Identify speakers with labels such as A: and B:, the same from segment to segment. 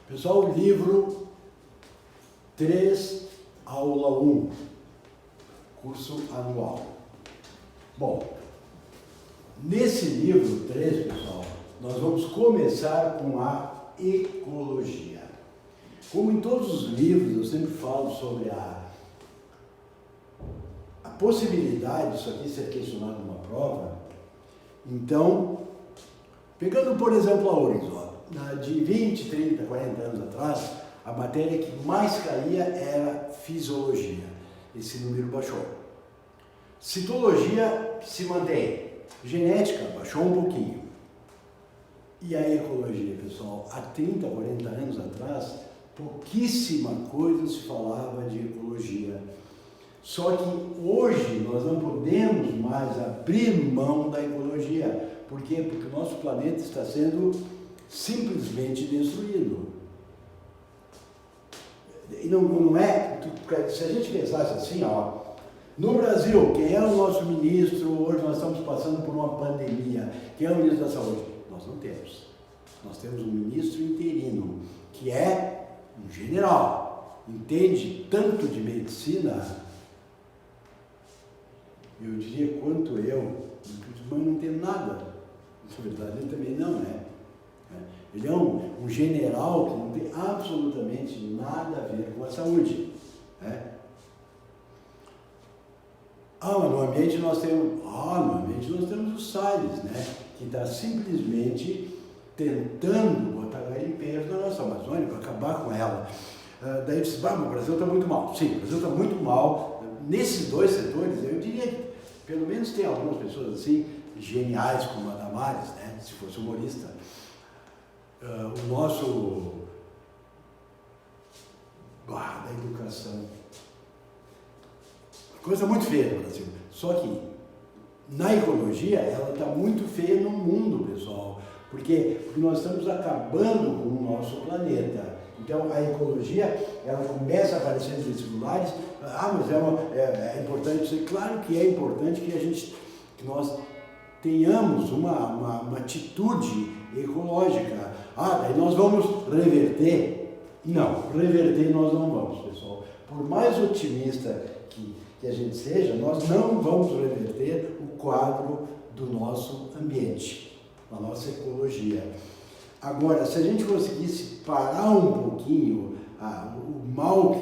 A: Pessoal, livro 3, aula 1, curso anual. Bom, nesse livro 3, pessoal, nós vamos começar com a ecologia. Como em todos os livros, eu sempre falo sobre a possibilidade disso aqui ser questionado numa prova. Então, pegando, por exemplo, a URGS, de 20, 30, 40 anos atrás, a matéria que mais caía era fisiologia. Esse número baixou. Citologia se mantém. Genética baixou um pouquinho. E a ecologia, pessoal, há 30, 40 anos atrás, pouquíssima coisa se falava de ecologia. Só que hoje nós não podemos mais abrir mão da ecologia. Por quê? Porque o nosso planeta está sendo simplesmente destruído. E não é... Se a gente pensasse assim, ó, no Brasil, quem é o nosso ministro? Hoje nós estamos passando por uma pandemia. Quem é o ministro da Saúde? Nós não temos. Nós temos um ministro interino, que é um general, entende tanto de medicina, eu diria quanto eu, mas não tem nada. Na verdade, ele também não, né? Ele é um general que não tem absolutamente nada a ver com a saúde, né? Mas no ambiente nós temos o Salles, né? Que está simplesmente tentando botar garimpeiros na nossa Amazônia para acabar com ela. Daí disse, o Brasil está muito mal. Sim, o Brasil está muito mal. Nesses dois setores, eu diria que pelo menos tem algumas pessoas assim, geniais como a Damares, né? Se fosse humorista. O nosso... da educação. Coisa muito feia no Brasil. Só que na ecologia, ela está muito feia no mundo, pessoal. Por quê? Porque nós estamos acabando com o nosso planeta. Então, a ecologia, ela começa a aparecer nos vestibulares. Mas é importante isso. Claro que é importante que nós tenhamos uma atitude ecológica. Daí nós vamos reverter? Não, reverter nós não vamos, pessoal. Por mais otimista que a gente seja, nós não vamos reverter o quadro do nosso ambiente, da nossa ecologia. Agora, se a gente conseguisse parar um pouquinho o mal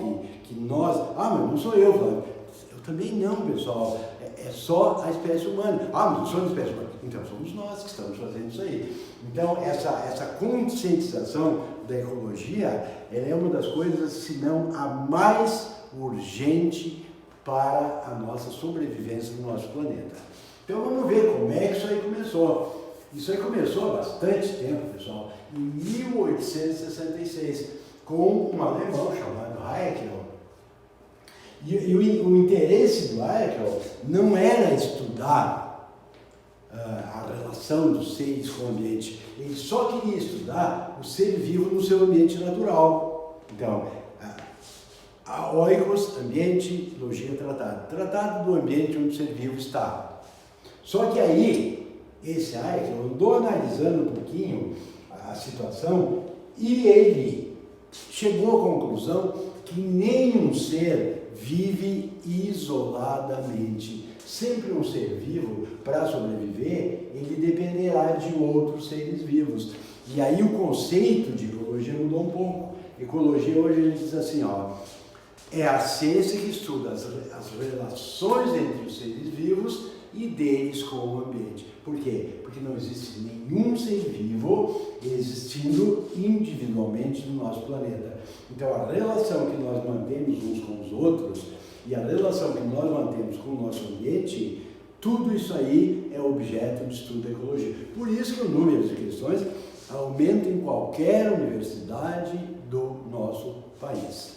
A: que nós... mas não sou eu, Flávio. Eu também não, pessoal. É só a espécie humana. Mas não somos a espécie humana. Então, somos nós que estamos fazendo isso aí. Então, essa conscientização da ecologia, ela é uma das coisas, se não a mais urgente para a nossa sobrevivência no nosso planeta. Então, vamos ver como é que isso aí começou. Isso aí começou há bastante tempo, pessoal, em 1866, com um alemão chamado Haeckel. E o interesse do Haeckel não era estudar a relação dos seres com o ambiente, ele só queria estudar o ser vivo no seu ambiente natural. Então, a oikos, ambiente, logia, tratado. Tratado do ambiente onde o ser vivo está. Só que aí, esse Haeckel andou analisando um pouquinho a situação e ele chegou à conclusão que nenhum ser vive isoladamente. Sempre um ser vivo, para sobreviver, ele dependerá de outros seres vivos. E aí o conceito de ecologia mudou um pouco. Ecologia hoje a gente diz assim, é a ciência que estuda as relações entre os seres vivos e deles com o ambiente. Por quê? Porque não existe nenhum ser vivo existindo individualmente no nosso planeta. Então, a relação que nós mantemos uns com os outros e a relação que nós mantemos com o nosso ambiente, tudo isso aí é objeto de estudo da ecologia. Por isso que o número de questões aumenta em qualquer universidade do nosso país.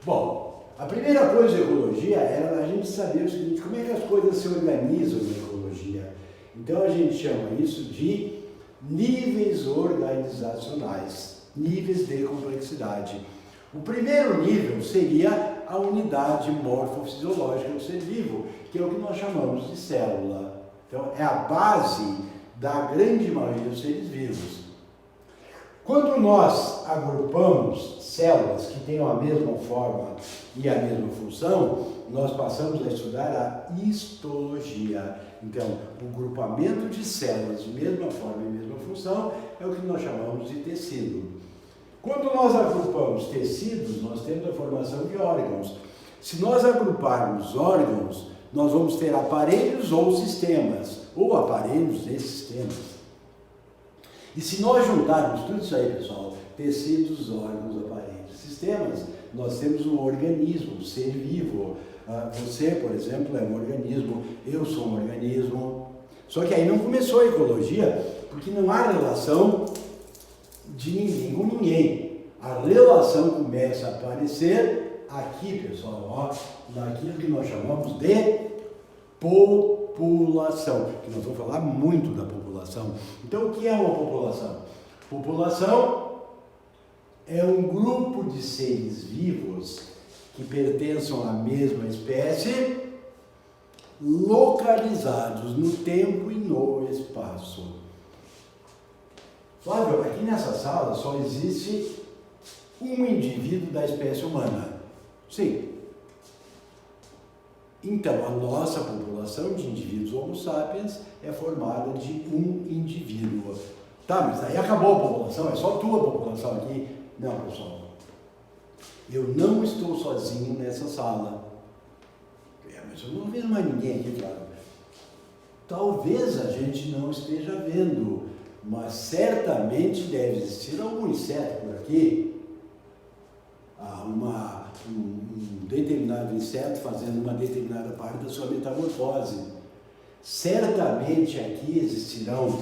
A: Bom, a primeira coisa da ecologia era a gente saber o seguinte, como é que as coisas se organizam na ecologia. Então a gente chama isso de níveis organizacionais, níveis de complexidade. O primeiro nível seria a unidade morfofisiológica do ser vivo, que é o que nós chamamos de célula. Então é a base da grande maioria dos seres vivos. Quando nós agrupamos células que tenham a mesma forma e a mesma função, nós passamos a estudar a histologia. Então, o grupamento de células de mesma forma e mesma função é o que nós chamamos de tecido. Quando nós agrupamos tecidos, nós temos a formação de órgãos. Se nós agruparmos órgãos, nós vamos ter aparelhos ou sistemas, ou aparelhos e sistemas. E se nós juntarmos tudo isso aí, pessoal, tecidos, órgãos, aparelhos, sistemas, nós temos um organismo, um ser vivo. Você, por exemplo, é um organismo, eu sou um organismo. Só que aí não começou a ecologia, porque não há relação de ninguém com ninguém. A relação começa a aparecer aqui, pessoal, ó, naquilo que nós chamamos de população, que nós vamos falar muito da população. Então, o que é uma população? População é um grupo de seres vivos que pertençam à mesma espécie, localizados no tempo e no espaço. Flávio, aqui nessa sala só existe um indivíduo da espécie humana. Sim. Então, a nossa população de indivíduos Homo sapiens é formada de um indivíduo. Tá, mas aí acabou a população, é só tua população aqui? Não, pessoal. Eu não estou sozinho nessa sala. Mas eu não vejo mais ninguém aqui, claro. Talvez a gente não esteja vendo, mas certamente deve existir algum inseto por aqui. Um determinado inseto fazendo uma determinada parte da sua metamorfose. Certamente aqui existirão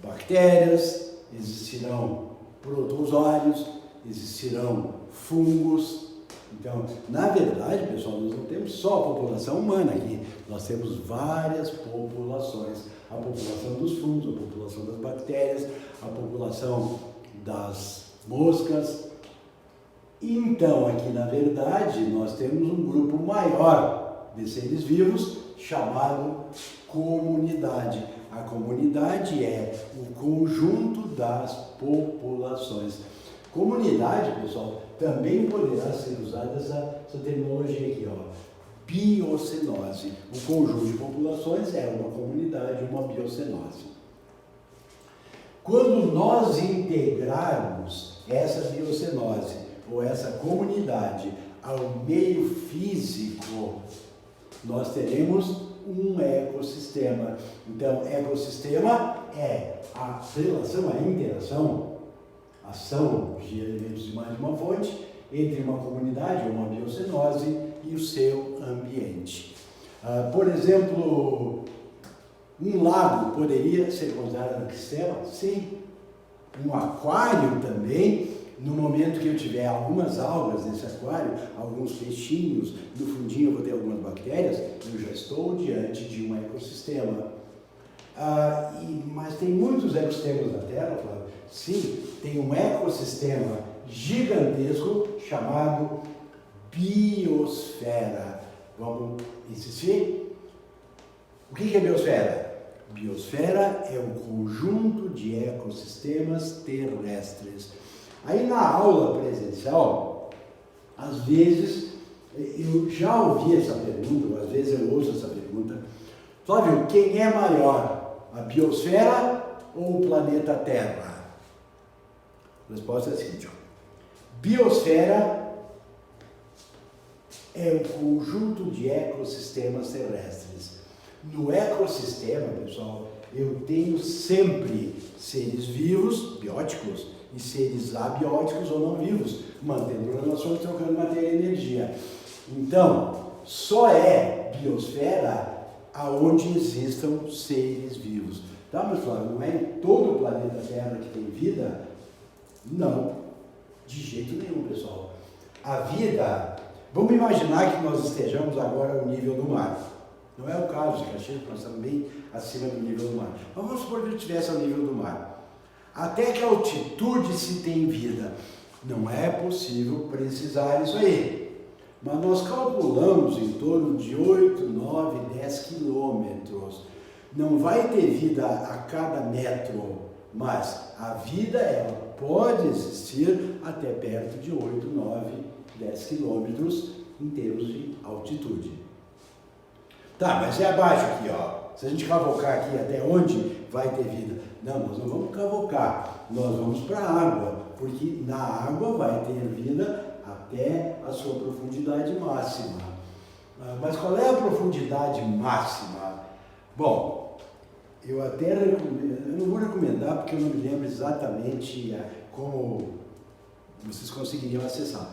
A: bactérias, existirão protozoários, existirão fungos. Então, na verdade, pessoal, nós não temos só a população humana aqui, nós temos várias populações. A população dos fungos, a população das bactérias, a população das moscas. Então, aqui na verdade, nós temos um grupo maior de seres vivos chamado comunidade. A comunidade é o conjunto das populações. Comunidade, pessoal, também poderá ser usada essa terminologia aqui, ó, biocenose. O conjunto de populações é uma comunidade, uma biocenose. Quando nós integrarmos essa biocenose ou essa comunidade ao meio físico, nós teremos um ecossistema. Então, ecossistema é a relação, a interação, ação de elementos de mais de uma fonte entre uma comunidade ou uma biocenose e o seu ambiente. Por exemplo, um lago poderia ser considerado um ecossistema? Sim. Um aquário também. No momento que eu tiver algumas algas nesse aquário, alguns peixinhos, no fundinho eu vou ter algumas bactérias, eu já estou diante de um ecossistema. Mas tem muitos ecossistemas na Terra, Flávio? Sim, tem um ecossistema gigantesco chamado biosfera. Vamos insistir? O que é biosfera? Biosfera é um conjunto de ecossistemas terrestres. Aí na aula presencial, às vezes, eu já ouvi essa pergunta, ou às vezes eu ouço essa pergunta. Flávio, quem é maior, a biosfera ou o planeta Terra? A resposta é a seguinte, ó. Biosfera é um conjunto de ecossistemas terrestres. No ecossistema, pessoal, eu tenho sempre seres vivos, bióticos, e seres abióticos ou não vivos, mantendo relações, trocando matéria e energia. Então, só é biosfera aonde existam seres vivos. Tá, mas Flávio, não é em todo o planeta Terra que tem vida? Não, de jeito nenhum, pessoal. A vida, vamos imaginar que nós estejamos agora ao nível do mar. Não é o caso de Caxias, nós estamos bem acima do nível do mar. Mas vamos supor que eu estivesse ao nível do mar. Até que altitude se tem vida? Não é possível precisar isso aí. Mas nós calculamos em torno de 8, 9, 10 quilômetros. Não vai ter vida a cada metro, mas a vida ela pode existir até perto de 8, 9, 10 quilômetros em termos de altitude. Tá, mas é abaixo aqui, ó. Se a gente cavocar aqui até onde vai ter vida? Não, nós não vamos cavocar, nós vamos para a água, porque na água vai ter vida até a sua profundidade máxima. Mas qual é a profundidade máxima? Bom, eu até recomendo, eu não vou recomendar porque eu não me lembro exatamente como vocês conseguiriam acessar.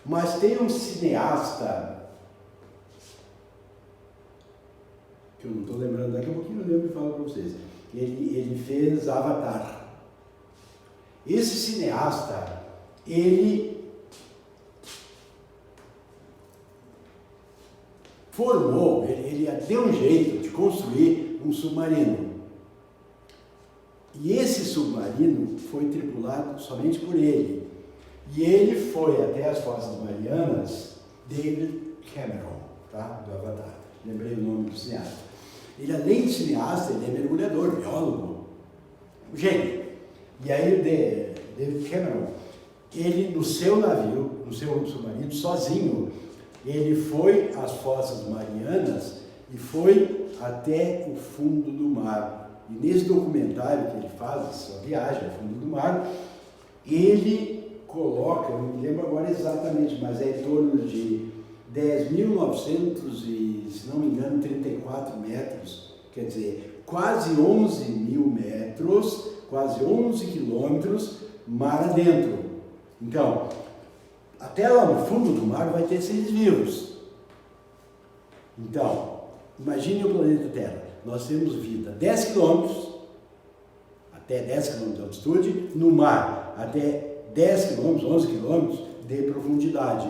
A: Mas tem um cineasta, que eu não estou lembrando, daqui a pouquinho eu lembro e falo para vocês. Ele fez Avatar. Esse cineasta, ele deu um jeito de construir um submarino. E esse submarino foi tripulado somente por ele. E ele foi até as Fossas Marianas, David Cameron, tá? Do Avatar. Lembrei o nome do cineasta. Ele, além de cineasta, ele é mergulhador, biólogo, um gênio. E aí o David Cameron, ele no seu navio, no seu submarino, sozinho, ele foi às Fossas Marianas e foi até o fundo do mar. E nesse documentário que ele faz, essa viagem ao fundo do mar, ele coloca, eu não me lembro agora exatamente, mas é em torno de 10.900 e, se não me engano, 34 metros, quer dizer, quase 11 mil metros, quase 11 quilômetros, mar adentro. Então, até lá no fundo do mar vai ter seres vivos. Então, imagine o planeta Terra. Nós temos vida 10 quilômetros, até 10 quilômetros de altitude, no mar até 10 quilômetros, 11 quilômetros de profundidade.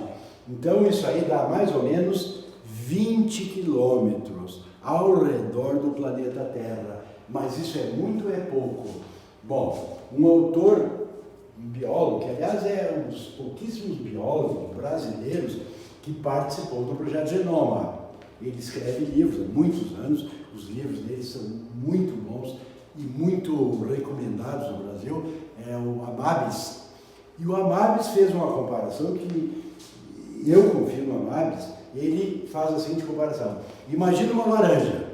A: Então, isso aí dá mais ou menos 20 quilômetros ao redor do planeta Terra. Mas isso é muito ou é pouco? Bom, um autor, um biólogo, que aliás é um dos pouquíssimos biólogos brasileiros que participou do projeto Genoma. Ele escreve livros há muitos anos, os livros dele são muito bons e muito recomendados no Brasil, é o Amabis. E o Amabis fez uma comparação que eu confio no Amabis, ele faz a seguinte comparação. Imagina uma laranja.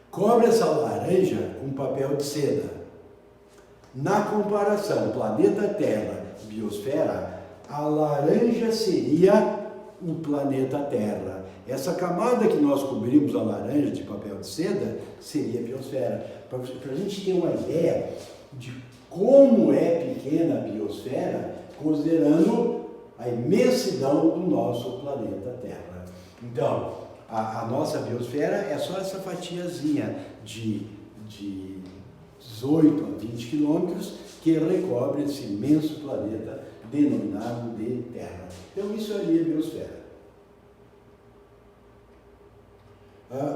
A: Cobre essa laranja com papel de seda. Na comparação planeta Terra, biosfera, a laranja seria o planeta Terra. Essa camada que nós cobrimos a laranja de papel de seda seria a biosfera. Para a gente ter uma ideia de como é pequena a biosfera, considerando a imensidão do nosso planeta Terra. Então, a nossa biosfera é só essa fatiazinha de 18 a 20 quilômetros que recobre esse imenso planeta denominado de Terra. Então, isso ali é biosfera.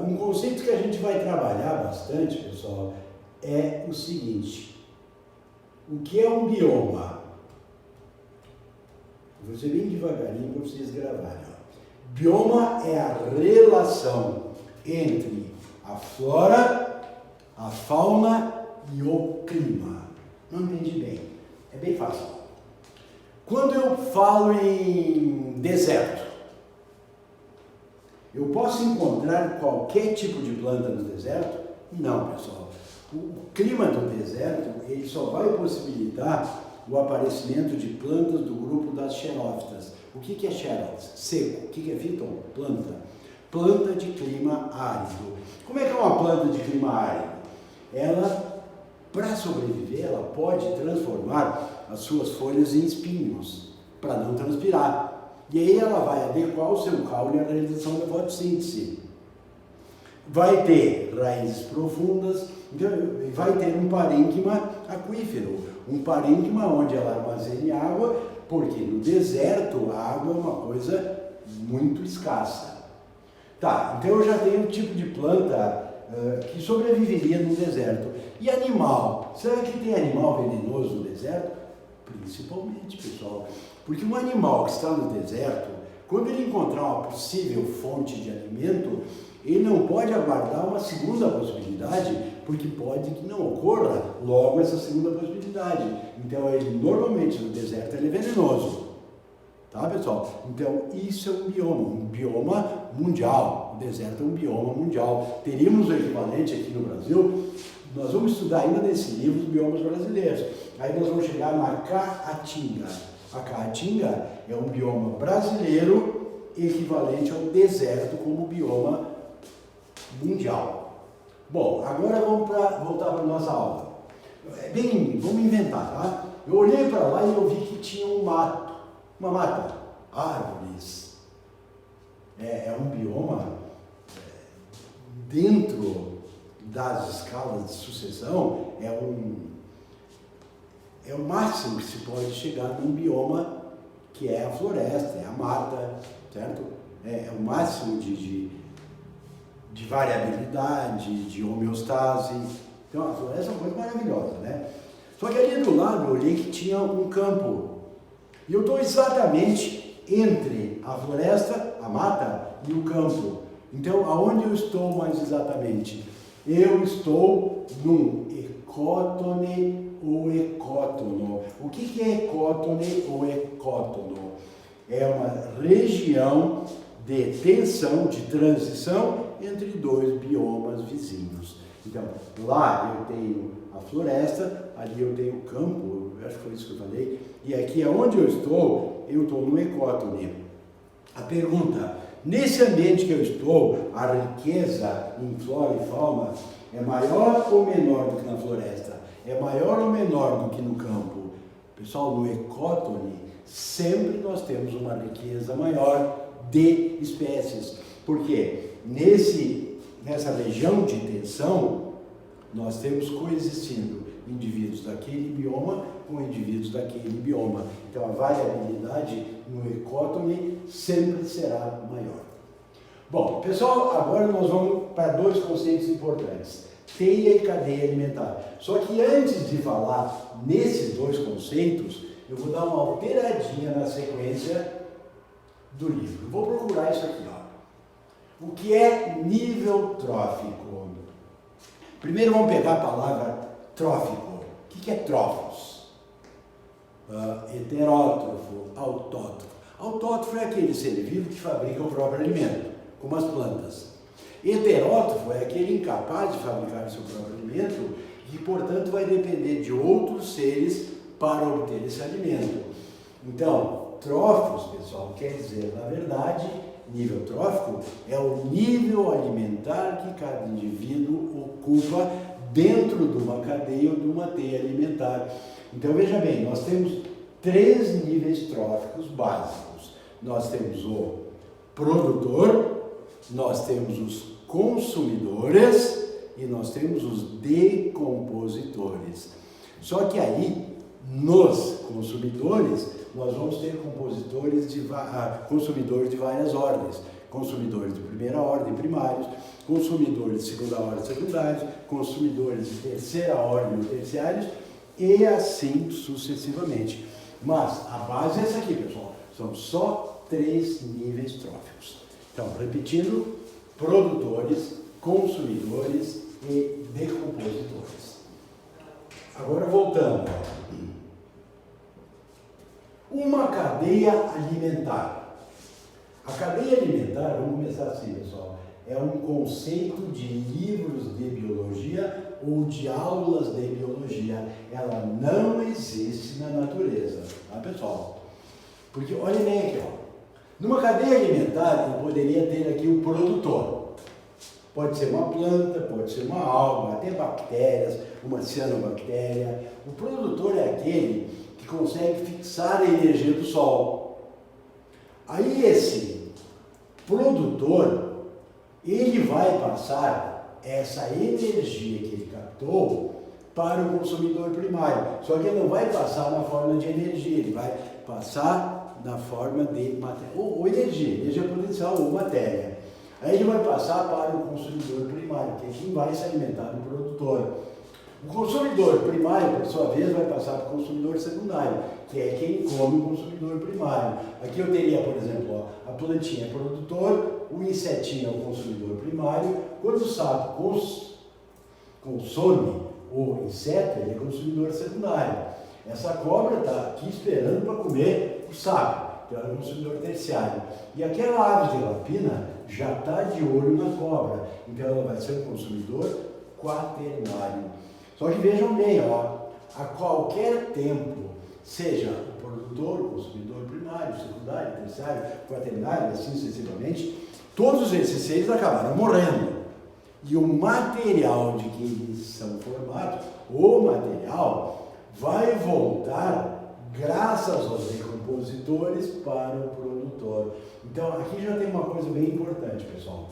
A: Um conceito que a gente vai trabalhar bastante, pessoal, é o seguinte. O que é um bioma? Vou ser bem devagarinho para vocês gravarem. Bioma é a relação entre a flora, a fauna e o clima. Não entendi bem. É bem fácil. Quando eu falo em deserto, eu posso encontrar qualquer tipo de planta no deserto? Não, pessoal. O clima do deserto, ele só vai possibilitar o aparecimento de plantas do grupo das xerófitas. O que é xerófitas? Seco. O que é fíton? Planta. Planta de clima árido. Como é que é uma planta de clima árido? Ela, para sobreviver, ela pode transformar as suas folhas em espinhos, para não transpirar. E aí ela vai adequar o seu caule à realização da fotossíntese. Vai ter raízes profundas, vai ter um parênquima aquífero, um parênquima onde ela armazene água, porque no deserto a água é uma coisa muito escassa. Tá, então eu já tenho um tipo de planta que sobreviveria no deserto. E animal? Será que tem animal venenoso no deserto? Principalmente, pessoal. Porque um animal que está no deserto, quando ele encontrar uma possível fonte de alimento, ele não pode aguardar uma segunda possibilidade, porque pode que não ocorra logo essa segunda possibilidade. Então, ele normalmente no deserto ele é venenoso. Tá, pessoal? Então, isso é um bioma mundial. O deserto é um bioma mundial. Teríamos o equivalente aqui no Brasil. Nós vamos estudar ainda nesse livro os biomas brasileiros. Aí nós vamos chegar na Caatinga. A Caatinga é um bioma brasileiro equivalente ao deserto como bioma mundial. Bom, agora vamos voltar para a nossa aula. Vamos inventar, tá? Eu olhei para lá e eu vi que tinha um mato. Uma mata, árvores, é um bioma dentro das escalas de sucessão, é o máximo que se pode chegar num bioma que é a floresta, é a mata, certo? É o máximo de variabilidade, de homeostase. Então a floresta é uma coisa maravilhosa, né? Só que ali do lado eu olhei que tinha um campo. E eu estou exatamente entre a floresta, a mata e o campo. Então, aonde eu estou mais exatamente? Eu estou num ecótone ou ecótono. O que é ecótone ou ecótono? É uma região de tensão, de transição entre dois biomas vizinhos. Então, lá eu tenho a floresta, ali eu tenho o campo, acho que foi isso que eu falei, e aqui é onde eu estou no ecótone. A pergunta, nesse ambiente que eu estou, a riqueza em flora e fauna é maior ou menor do que na floresta? É maior ou menor do que no campo? Pessoal, no ecótone, sempre nós temos uma riqueza maior de espécies. Por quê? Nessa região de tensão, nós temos coexistindo indivíduos daquele bioma com indivíduos daquele bioma. Então, a variabilidade no ecótone sempre será maior. Bom, pessoal, agora nós vamos para dois conceitos importantes: teia e cadeia alimentar. Só que antes de falar nesses dois conceitos, eu vou dar uma alteradinha na sequência do livro. Eu vou procurar isso aqui, ó. O que é nível trófico? Primeiro vamos pegar a palavra trófico. O que é trófos? Heterótrofo, autótrofo. Autótrofo é aquele ser vivo que fabrica o próprio alimento, como as plantas. Heterótrofo é aquele incapaz de fabricar o seu próprio alimento e, portanto, vai depender de outros seres para obter esse alimento. Então, trófos, pessoal, quer dizer, na verdade, nível trófico é o nível alimentar que cada indivíduo ocupa dentro de uma cadeia ou de uma teia alimentar. Então, veja bem, nós temos 3 níveis tróficos básicos. Nós temos o produtor, nós temos os consumidores e nós temos os decompositores. Só que aí, nos consumidores, nós vamos ter consumidores de várias ordens. Consumidores de primeira ordem, primários, consumidores de segunda ordem, secundários, consumidores de terceira ordem, terciários, e assim sucessivamente. Mas a base é essa aqui, pessoal. São só 3 níveis tróficos. Então, repetindo, produtores, consumidores e decompositores. Agora voltando. Uma cadeia alimentar. A cadeia alimentar, vamos começar assim, pessoal, é um conceito de livros de biologia ou de aulas de biologia. Ela não existe na natureza, tá, pessoal? Porque, olha bem aqui, ó. Numa cadeia alimentar, eu poderia ter aqui o produtor. Pode ser uma planta, pode ser uma alga, até bactérias, uma cianobactéria. O produtor é aquele que consegue fixar a energia do sol. Aí esse produtor, ele vai passar essa energia que ele captou para o consumidor primário. Só que ele não vai passar na forma de energia, ele vai passar na forma de matéria, ou energia potencial ou matéria. Aí ele vai passar para o consumidor primário, que é quem vai se alimentar do produtor. O consumidor primário, por sua vez, vai passar para o consumidor secundário, que é quem come o consumidor primário. Aqui eu teria, por exemplo, ó, a plantinha é produtor, o insetinho é o consumidor primário. Quando o sapo consome o inseto, ele é consumidor secundário. Essa cobra está aqui esperando para comer o sapo, que é o consumidor terciário. E aquela ave de rapina já está de olho na cobra, então ela vai ser um consumidor quaternário. Só que vejam bem, ó, a qualquer tempo, seja o produtor, o consumidor primário, secundário, terciário, quaternário, assim sucessivamente, todos esses seres acabaram morrendo. E o material de que eles são formados, o material, vai voltar graças aos decompositores para o produtor. Então aqui já tem uma coisa bem importante, pessoal.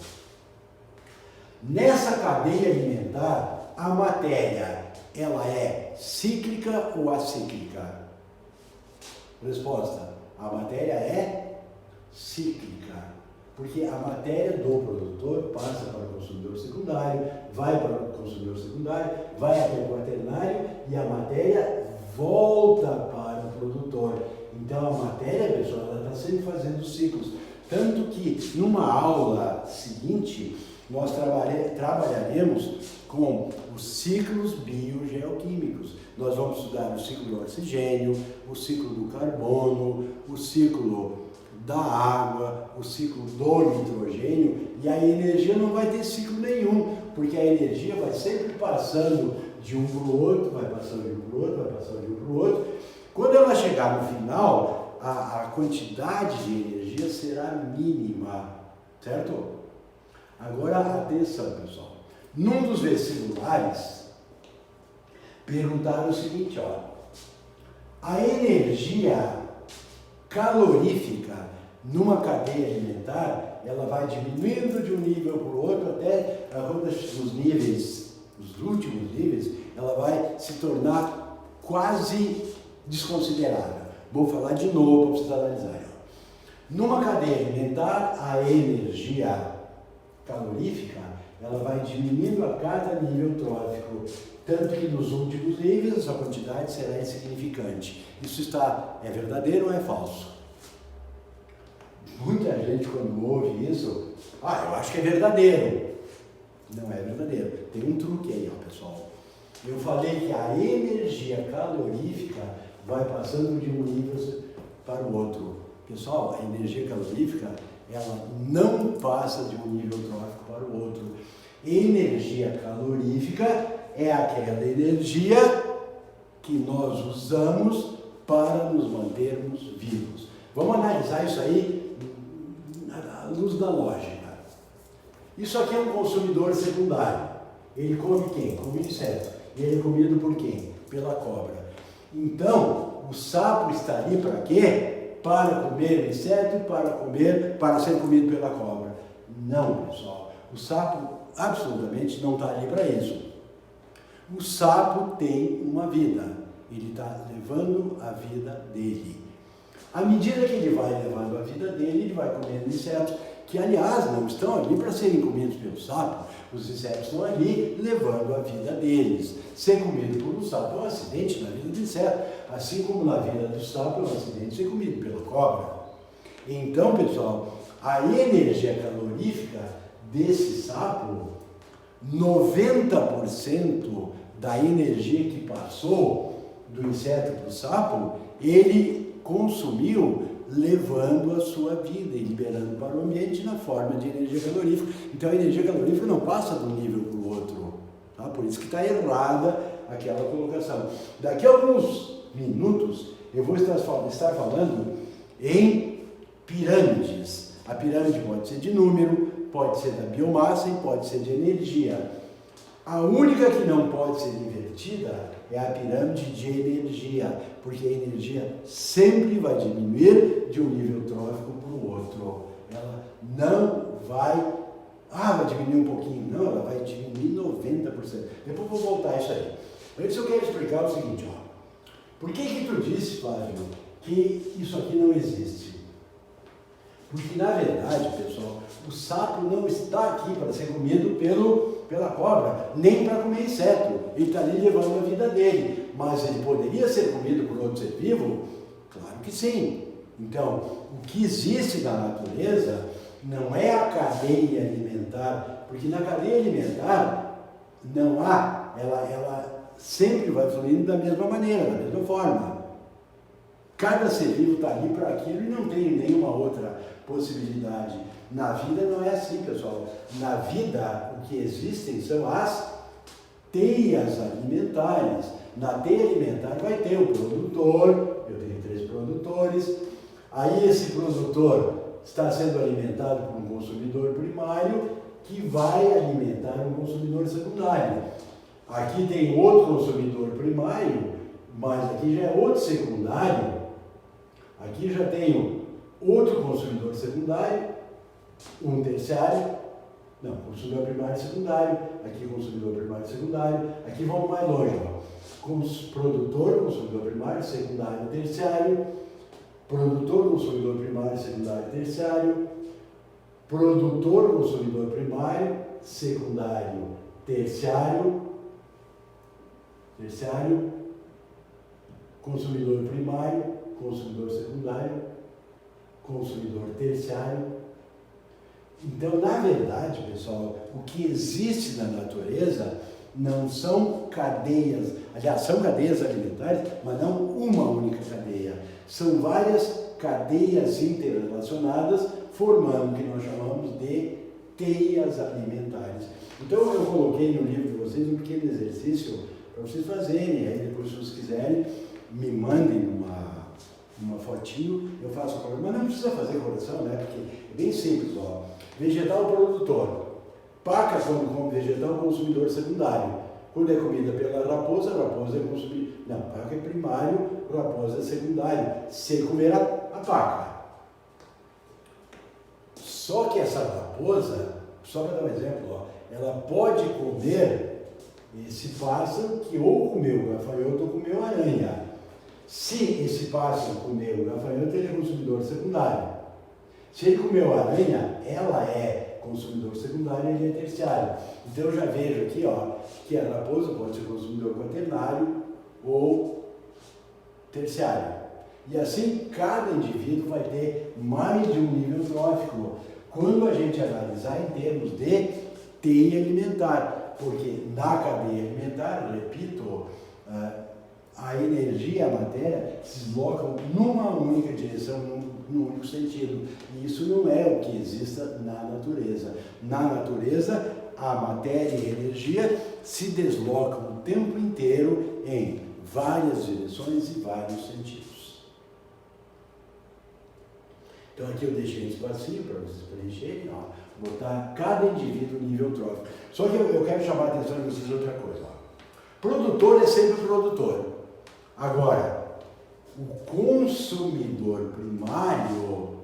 A: Nessa cadeia alimentar, a matéria, ela é cíclica ou acíclica? Resposta: a matéria é cíclica, porque a matéria do produtor passa para o consumidor secundário, vai para o consumidor secundário, vai até o quaternário e a matéria volta para o produtor. Então a matéria, pessoal, ela está sempre fazendo ciclos. Tanto que numa aula seguinte nós trabalharemos com os ciclos biogeoquímicos. Nós vamos estudar o ciclo do oxigênio, o ciclo do carbono, o ciclo da água, o ciclo do nitrogênio, e a energia não vai ter ciclo nenhum, porque a energia vai sempre passando de um para o outro, vai passando de um para o outro, vai passando de um para o outro. Quando ela chegar no final, a quantidade de energia será mínima, certo? Agora, atenção, pessoal. Num dos vestibulares, perguntaram o seguinte, ó, a energia calorífica numa cadeia alimentar, ela vai diminuindo de um nível para o outro até os níveis, os últimos níveis, ela vai se tornar quase desconsiderável. Vou falar de novo para vocês analisarem. Numa cadeia alimentar, a energia calorífica, ela vai diminuindo a cada nível trófico, tanto que nos últimos níveis essa quantidade será insignificante. Isso é verdadeiro ou é falso? Muita gente quando ouve isso, eu acho que é verdadeiro. Não é verdadeiro. Tem um truque aí, ó, pessoal. Eu falei que a energia calorífica vai passando de um nível para o outro. Pessoal, a energia calorífica, ela não passa de um nível trófico para o outro. Energia calorífica é aquela energia que nós usamos para nos mantermos vivos. Vamos analisar isso aí à luz da lógica. Isso aqui é um consumidor secundário. Ele come quem? Come inseto. E ele é comido por quem? Pela cobra. Então, o sapo está ali para quê? Para comer o inseto e para ser comido pela cobra. Não, pessoal. O sapo absolutamente não está ali para isso. O sapo tem uma vida. Ele está levando a vida dele. À medida que ele vai levando a vida dele, ele vai comendo insetos, que aliás não estão ali para serem comidos pelo sapo. Os insetos estão ali levando a vida deles. Ser comido por um sapo é um acidente na vida do inseto, assim como na vida do sapo é um acidente ser comido pela cobra. Então, pessoal, a energia calorífica desse sapo, 90% da energia que passou do inseto para o sapo, ele consumiu levando a sua vida e liberando para o ambiente na forma de energia calorífica. Então a energia calorífica não passa de um nível para o outro, tá? Por isso que está errada aquela colocação. Daqui a alguns minutos eu vou estar falando em pirâmides. A pirâmide pode ser de número, pode ser da biomassa e pode ser de energia. A única que não pode ser invertida é a pirâmide de energia, porque a energia sempre vai diminuir de um nível trófico para o outro. Ela não vai, vai diminuir um pouquinho, não, ela vai diminuir 90%. Depois eu vou voltar a isso aí. Antes eu quero explicar o seguinte, por que tu disse, Flávio, que isso aqui não existe? Porque na verdade, pessoal, o sapo não está aqui para ser comido pela cobra, nem para comer inseto. Ele está ali levando a vida dele. Mas ele poderia ser comido por outro ser vivo? Claro que sim. Então, o que existe na natureza não é a cadeia alimentar, porque na cadeia alimentar não há, ela sempre vai fluindo da mesma maneira, da mesma forma. Cada ser vivo está ali para aquilo e não tem nenhuma outra possibilidade. Na vida não é assim, pessoal. Na vida, o que existem são as teias alimentares. Na teia alimentar vai ter o produtor, eu tenho 3 produtores, aí esse produtor está sendo alimentado por um consumidor primário que vai alimentar um consumidor secundário. Aqui tem outro consumidor primário, mas aqui já é outro secundário. Aqui já tenho outro consumidor secundário, um terciário, não, consumidor primário e secundário, aqui consumidor primário e secundário, aqui vamos mais longe, ó. Produtor, consumidor primário, secundário, terciário, produtor, consumidor primário, secundário, terciário, produtor, consumidor primário, secundário, terciário, consumidor primário, consumidor secundário, consumidor terciário. Então, na verdade, pessoal, o que existe na natureza não são cadeias, aliás, são cadeias alimentares, mas não uma única cadeia. São várias cadeias interrelacionadas, formando o que nós chamamos de teias alimentares. Então, eu coloquei no livro de vocês um pequeno exercício para vocês fazerem, aí depois, se vocês quiserem, me mandem uma fotinho, eu faço a correção, mas não precisa fazer correção, né? Porque é bem simples, ó. Vegetal produtor. Paca, quando come vegetal, consumidor secundário. Quando é comida pela raposa é consumidor. Não, paca é primário, raposa é secundário. Se comer a paca. Só que essa raposa, só para dar um exemplo, ó, ela pode comer esse pássaro que ou comeu o gafanhoto ou comeu a aranha. Se esse pássaro comeu o gafanhoto, ele é consumidor secundário. Se ele comeu a aranha, ela é consumidor secundário e ele é terciário. Então eu já vejo aqui, ó, que a raposa pode ser consumidor quaternário ou terciário. E assim cada indivíduo vai ter mais de um nível trófico quando a gente analisar em termos de teia alimentar. Porque na cadeia alimentar, repito, a energia e a matéria se deslocam numa única direção, num único sentido. E isso não é o que existe na natureza. Na natureza, a matéria e a energia se deslocam o tempo inteiro em várias direções e vários sentidos. Então aqui eu deixei um espacinho para vocês preencherem, ó, botar cada indivíduo nível trófico. Só que eu quero chamar a atenção de vocês outra coisa. Ó. Produtor é sempre produtor. Agora, o consumidor primário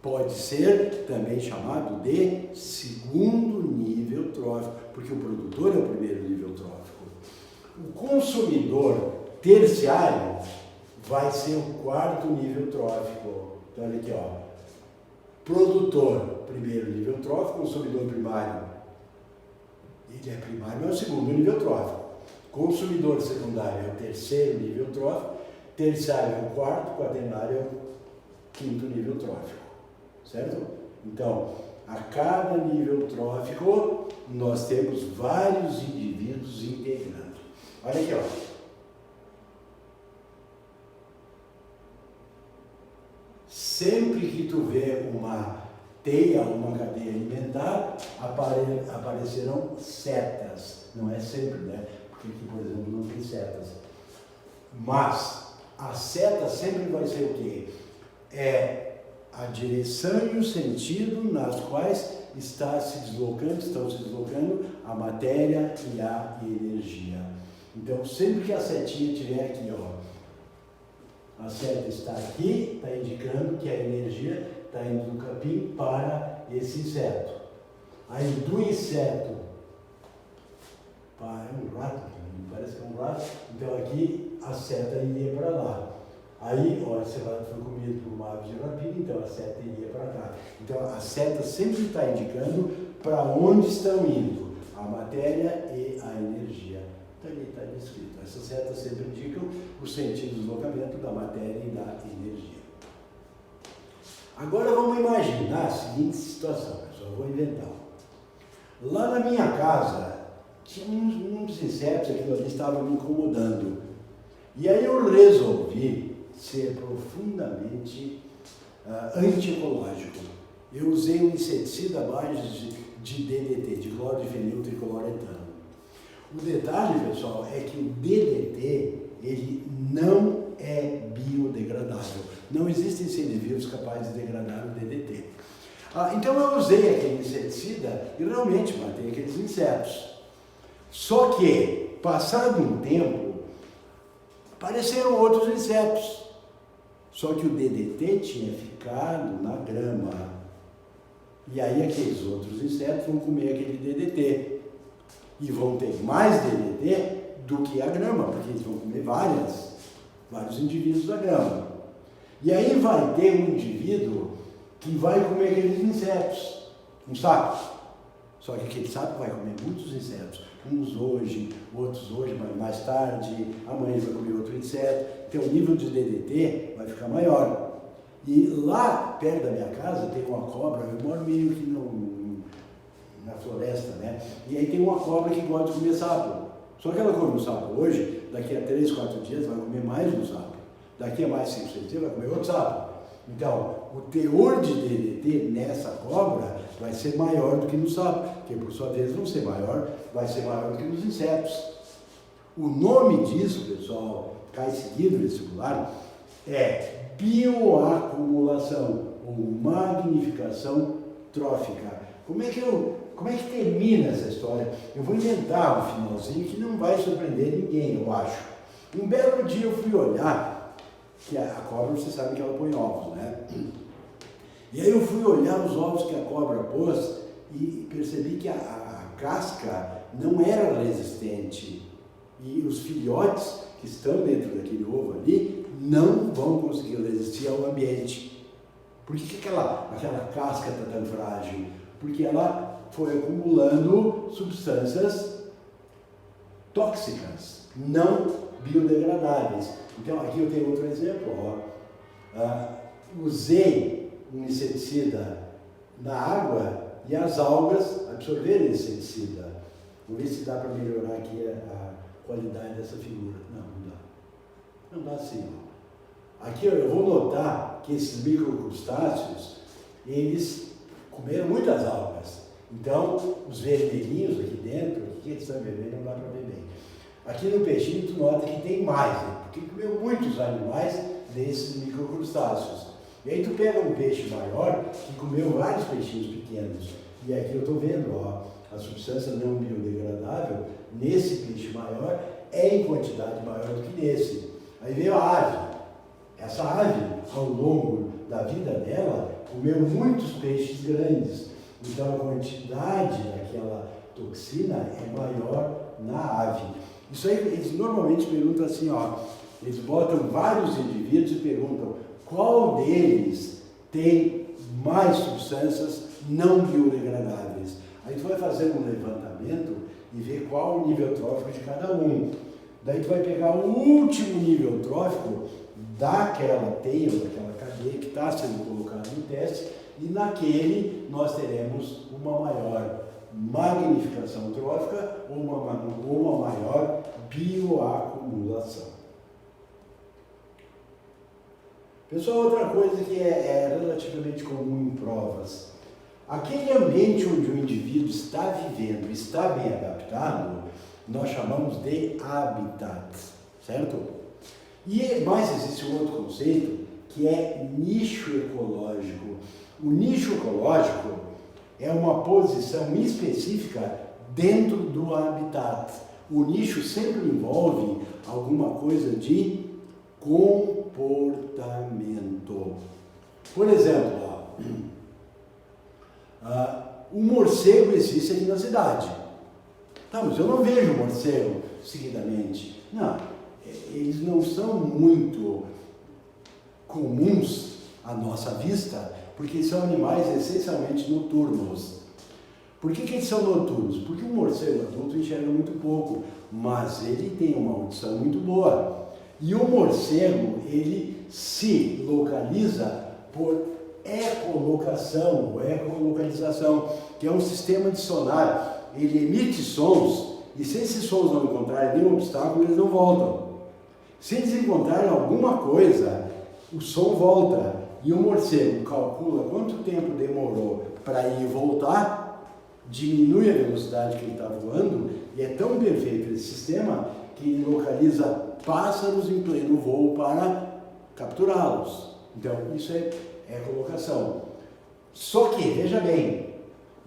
A: pode ser também chamado de segundo nível trófico, porque o produtor é o primeiro nível trófico. O consumidor terciário vai ser o quarto nível trófico. Então, olha aqui, ó. Produtor, primeiro nível trófico, consumidor primário, ele é primário, mas é o segundo nível trófico. Consumidor secundário é o terceiro nível trófico, terciário é o quarto, quaternário é o quinto nível trófico, certo? Então, a cada nível trófico, nós temos vários indivíduos integrando. Olha aqui, ó. Sempre que tu vê uma teia, uma cadeia alimentar, aparecerão setas. Não é sempre, né? Porque aqui, por exemplo, não tem setas. Mas a seta sempre vai ser o quê? É a direção e o sentido nas quais estão se deslocando a matéria e a energia. Então, sempre que a setinha estiver aqui, ó, a seta está aqui, está indicando que a energia está indo do capim para esse inseto. Aí do inseto para um rato, parece que é um rato, então aqui a seta iria para lá. Aí, ó, esse rato foi comido por uma ave de rapina, então a seta iria para cá. Então a seta sempre está indicando para onde estão indo a matéria e a energia. Está descrito. Essas setas sempre indicam o sentido de deslocamento da matéria e da energia. Agora vamos imaginar a seguinte situação, pessoal, eu vou inventar. Lá na minha casa tinha uns insetos, aquilo ali estava me incomodando. E aí eu resolvi ser profundamente antiecológico. Eu usei um inseticida à base de DDT, de clordifenil tricloretano. O detalhe, pessoal, é que o DDT, ele não é biodegradável. Não existem seres vivos capazes de degradar o DDT. Então eu usei aquele inseticida e realmente matei aqueles insetos. Só que, passado um tempo, apareceram outros insetos. Só que o DDT tinha ficado na grama. E aí aqueles outros insetos vão comer aquele DDT. E vão ter mais DDT do que a grama, porque eles vão comer vários indivíduos da grama. E aí vai ter um indivíduo que vai comer aqueles insetos, um sapo. Só que aquele sapo vai comer muitos insetos, uns hoje, outros hoje, mas mais tarde, amanhã vai comer outro inseto. Então o nível de DDT vai ficar maior. E lá perto da minha casa tem uma cobra, eu moro meio que na floresta, né? E aí tem uma cobra que gosta de comer sapo. Só que ela come um sapo hoje, daqui a 3, 4 dias vai comer mais um sapo. Daqui a mais 5, 6 dias vai comer outro sapo. Então, o teor de DDT nessa cobra vai ser maior do que no sapo, que por sua vez não ser maior, vai ser maior do que nos insetos. O nome disso, pessoal, cai seguido no vestibular, é bioacumulação ou magnificação trófica. Como é que termina essa história? Eu vou inventar um finalzinho que não vai surpreender ninguém, eu acho. Um belo dia eu fui olhar, que a cobra, você sabe que ela põe ovos, né? E aí eu fui olhar os ovos que a cobra pôs e percebi que a casca não era resistente. E os filhotes que estão dentro daquele ovo ali não vão conseguir resistir ao ambiente. Por que aquela casca está tão frágil? Porque ela foi acumulando substâncias tóxicas, não biodegradáveis. Então aqui eu tenho outro exemplo. Usei um inseticida na água e as algas absorveram inseticida. Vou ver se dá para melhorar aqui a qualidade dessa figura. Não dá. Não dá assim. Aqui eu vou notar que esses microcrustáceos, eles comeram muitas algas. Então, os vermelhinhos aqui dentro, aqui eles estão vermelhos, não dá para ver bem. Aqui no peixinho tu nota que tem mais, né? Porque comeu muitos animais desses microcrustáceos. E aí tu pega um peixe maior que comeu vários peixinhos pequenos. E aqui eu estou vendo, a substância não biodegradável nesse peixe maior é em quantidade maior do que nesse. Aí veio a ave. Essa ave, ao longo da vida dela, comeu muitos peixes grandes. Então a quantidade daquela toxina é maior na ave. Isso aí, eles normalmente perguntam assim, eles botam vários indivíduos e perguntam qual deles tem mais substâncias não biodegradáveis. Aí tu vai fazer um levantamento e ver qual o nível trófico de cada um. Daí tu vai pegar o último nível trófico daquela teia, daquela cadeia que está sendo colocada no teste, e naquele nós teremos uma maior magnificação trófica ou uma maior bioacumulação. Pessoal, outra coisa que é relativamente comum em provas. Aquele ambiente onde o indivíduo está vivendo, está bem adaptado, nós chamamos de habitat, certo? Mas existe um outro conceito que é nicho ecológico. O nicho ecológico é uma posição específica dentro do habitat. O nicho sempre envolve alguma coisa de comportamento. Por exemplo, o morcego existe aqui na cidade. Tá, mas eu não vejo morcego seguidamente. Não, eles não são muito comuns à nossa vista, porque são animais essencialmente noturnos. Por que eles são noturnos? Porque o morcego adulto enxerga muito pouco, mas ele tem uma audição muito boa. E o morcego, ele se localiza por ecolocação, ou ecolocalização, que é um sistema de sonar. Ele emite sons e se esses sons não encontrarem nenhum obstáculo, eles não voltam. Se eles encontrarem alguma coisa, o som volta. E o morcego calcula quanto tempo demorou para ir e voltar, diminui a velocidade que ele está voando, e é tão perfeito esse sistema que ele localiza pássaros em pleno voo para capturá-los. Então, isso é ecolocação. Só que, veja bem,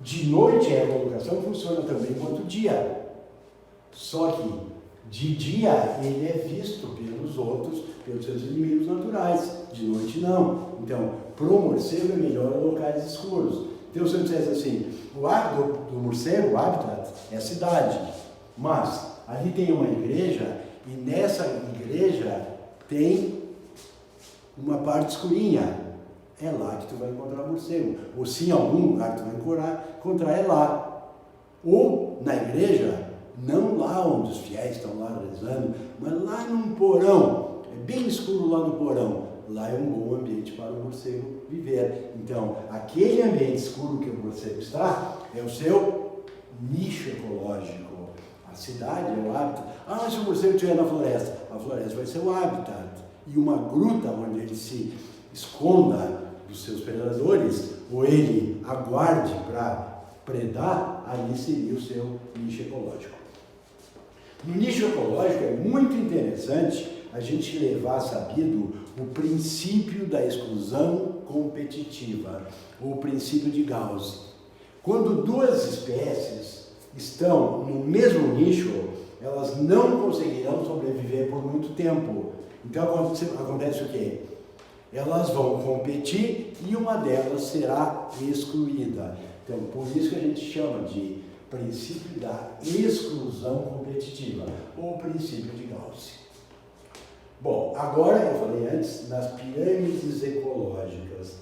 A: de noite a ecolocação funciona também quanto dia. Só que, de dia, ele é visto pelos outros, pelos seus inimigos naturais. De noite, não. Então, para o morcego é melhor locais escuros. Então, se eu dissesse assim, o hábito do morcego, o habitat, é a cidade. Mas, ali tem uma igreja, e nessa igreja tem uma parte escurinha. É lá que tu vai encontrar morcego. Ou se em algum lugar que tu vai encontrar, é lá. Ou na igreja, não lá onde os fiéis estão lá rezando, mas lá num porão. É bem escuro lá no porão. Lá é um bom ambiente para o morcego viver. Então, aquele ambiente escuro que o morcego está, é o seu nicho ecológico. A cidade é o habitat. Ah, mas se o morcego estiver na floresta, a floresta vai ser o habitat. E uma gruta onde ele se esconda dos seus predadores, ou ele aguarde para predar, ali seria o seu nicho ecológico. No nicho ecológico é muito interessante a gente levar sabido o princípio da exclusão competitiva, ou o princípio de Gauss. Quando duas espécies estão no mesmo nicho, elas não conseguirão sobreviver por muito tempo. Então acontece o quê? Elas vão competir e uma delas será excluída. Então, por isso que a gente chama de princípio da exclusão competitiva, ou princípio de Gauss. Bom, agora eu falei antes nas pirâmides ecológicas.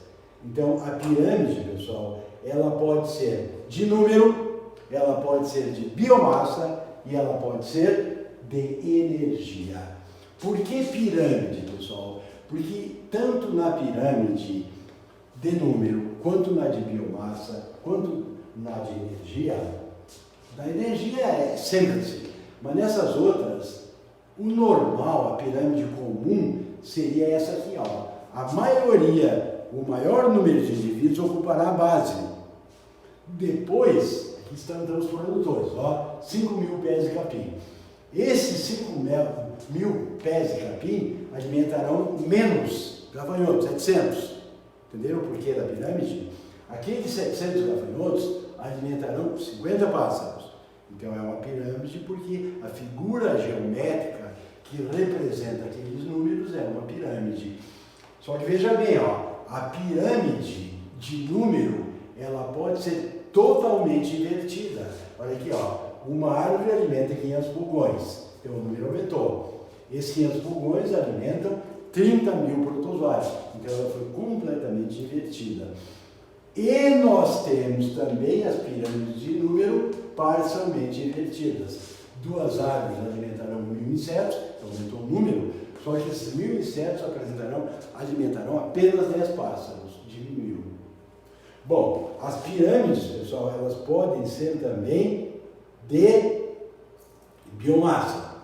A: Então, a pirâmide, pessoal, ela pode ser de número, ela pode ser de biomassa e ela pode ser de energia. Por que pirâmide, pessoal? Porque tanto na pirâmide de número, quanto na de biomassa, quanto na de energia, da energia é sempre assim, mas nessas outras, o normal, a pirâmide comum, seria essa aqui, ó. A maioria, o maior número de indivíduos ocupará a base. Depois, aqui estão então os produtores, ó, 5.000 pés de capim. Esses 5.000 pés de capim alimentarão menos gafanhotos, 700. Entenderam o porquê da pirâmide? Aqueles 700 gafanhotos alimentarão 50 pássaros. Então é uma pirâmide porque a figura geométrica que representa aqueles números é uma pirâmide. Só que veja bem, ó, a pirâmide de número, ela pode ser totalmente invertida. Olha aqui, ó, uma árvore alimenta 500 pulgões, então o número aumentou. Esses 500 pulgões alimentam 30.000 protozoários, então ela foi completamente invertida. E nós temos também as pirâmides de número parcialmente invertidas. Duas árvores alimentarão 1.000 insetos, então aumentou o número, só que esses 1.000 insetos alimentarão apenas 10 pássaros, diminuiu. Bom, as pirâmides, pessoal, elas podem ser também de biomassa.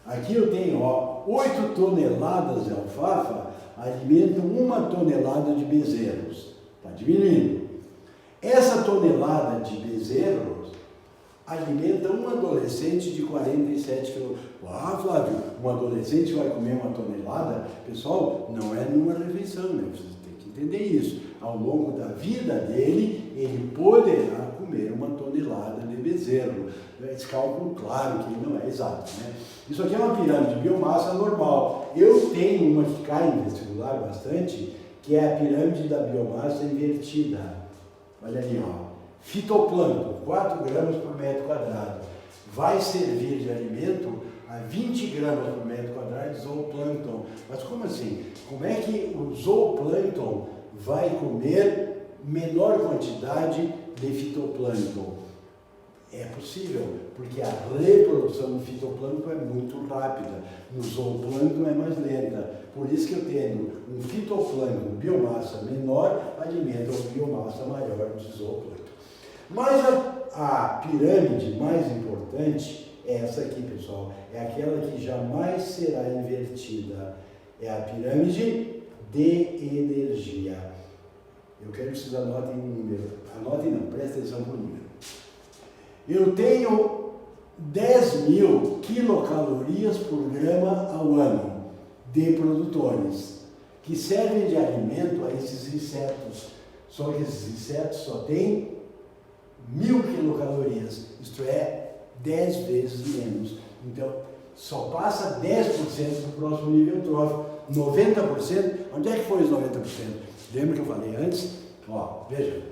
A: Aqui eu tenho, ó, 8 toneladas de alfafa alimentam 1 tonelada de bezerros. Está diminuindo. Essa tonelada de bezerros alimenta um adolescente de 47 quilos. Ah, Flávio, um adolescente vai comer 1 tonelada? Pessoal, não é numa refeição, né? Você tem que entender isso. Ao longo da vida dele, ele poderá comer 1 tonelada de bezerro. Esse cálculo, claro, que não é exato, né? Isso aqui é uma pirâmide de biomassa normal. Eu tenho uma que cai em vestibular bastante, que é a pirâmide da biomassa invertida. Olha ali, ó. Fitoplâncton, 4 gramas por metro quadrado. Vai servir de alimento a 20 gramas por metro quadrado de zooplâncton. Mas como assim? Como é que o zooplâncton vai comer menor quantidade de fitoplâncton? É possível, porque a reprodução do fitoplâncton é muito rápida. No zooplâncton é mais lenta. Por isso que eu tendo um fitoplâncton, biomassa menor, alimenta uma biomassa maior de zooplâncton. Mas a pirâmide mais importante é essa aqui, pessoal. É aquela que jamais será invertida. É a pirâmide de energia. Eu quero que vocês anotem um número. Anotem não, prestem atenção no número. Eu tenho 10.000 quilocalorias por grama ao ano de produtores que servem de alimento a esses insetos. Só que esses insetos só têm 1.000 quilocalorias, isto é, 10 vezes menos. Então, só passa 10% do próximo nível trófico. 90%, onde é que foi os 90%? Lembra que eu falei antes? Ó, veja.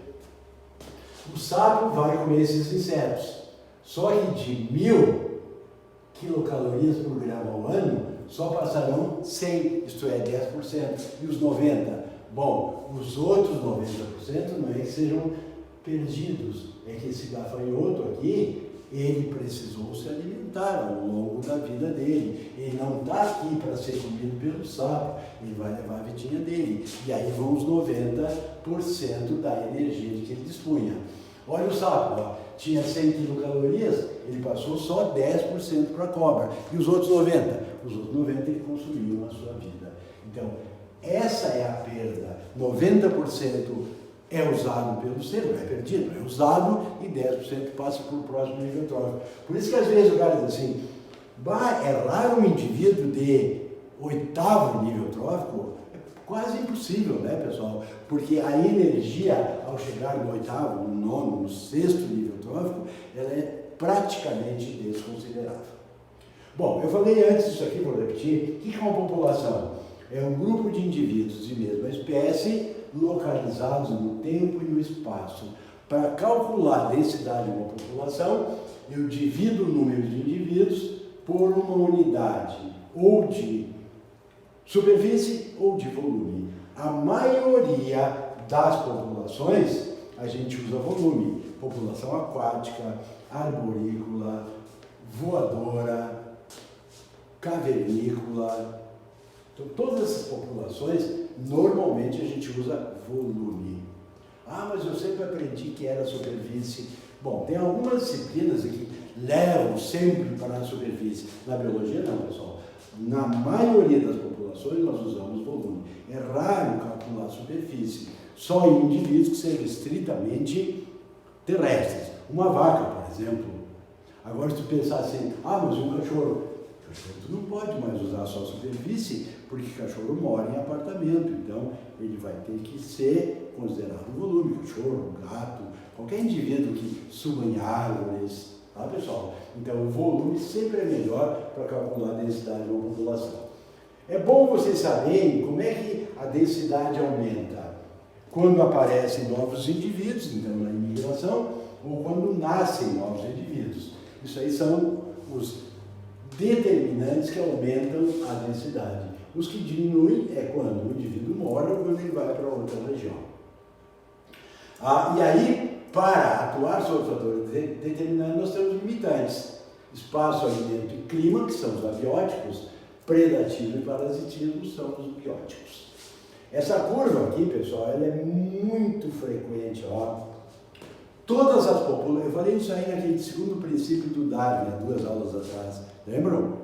A: O sapo vai comer esses insetos. Só que de 1.000 quilocalorias por grama ao ano, só passarão 100, isto é, 10%. E os 90%? Bom, os outros 90% não é que sejam perdidos, é que esse gafanhoto aqui, ele precisou se alimentar ao longo da vida dele. Ele não está aqui para ser comido pelo sapo, ele vai levar a vidinha dele. E aí vão os 90% da energia de que ele dispunha. Olha o sapo, ó, tinha 100 quilocalorias, ele passou só 10% para a cobra. E os outros 90%? Os outros 90% ele consumiu na sua vida. Então, essa é a perda. 90% é usado pelo ser, não é perdido, é usado e 10% passa para o próximo nível trófico. Por isso que às vezes o cara diz assim, é raro um indivíduo de 8º nível trófico, é quase impossível, né, pessoal? Porque a energia, ao chegar no 8º, no 9º, no 6º nível trófico, ela é praticamente desconsiderável. Bom, eu falei antes disso aqui, vou repetir, o que é uma população? É um grupo de indivíduos de mesma espécie localizados no tempo e no espaço. Para calcular a densidade de uma população, eu divido o número de indivíduos por uma unidade, ou de superfície ou de volume. A maioria das populações, a gente usa volume. População aquática, arborícola, voadora, cavernícola. Então, todas essas populações, normalmente a gente usa volume. Ah, mas eu sempre aprendi que era superfície. Bom, tem algumas disciplinas que levam sempre para a superfície. Na biologia não, pessoal. Na maioria das populações nós usamos volume. É raro calcular a superfície. Só em indivíduos que sejam estritamente terrestres. Uma vaca, por exemplo. Agora, se tu pensar assim, mas um cachorro tu não pode mais usar só a superfície, porque cachorro mora em apartamento, então ele vai ter que ser considerado volume, cachorro, gato, qualquer indivíduo que suba em árvores, tá, pessoal? Então o volume sempre é melhor para calcular a densidade de uma população. É bom vocês saberem como é que a densidade aumenta quando aparecem novos indivíduos, então na imigração, ou quando nascem novos indivíduos. Isso aí são os determinantes que aumentam a densidade. Os que diminuem é quando o indivíduo morre ou quando ele vai para outra região. E aí, para atuar sobre o fator determinante, nós temos limitantes. Espaço, alimento e clima, que são os abióticos, predativo e parasitismo são os bióticos. Essa curva aqui, pessoal, ela é muito frequente, ó. Todas as populações, eu falei isso aí naquele segundo princípio do Darwin, há 2 aulas atrás, lembram?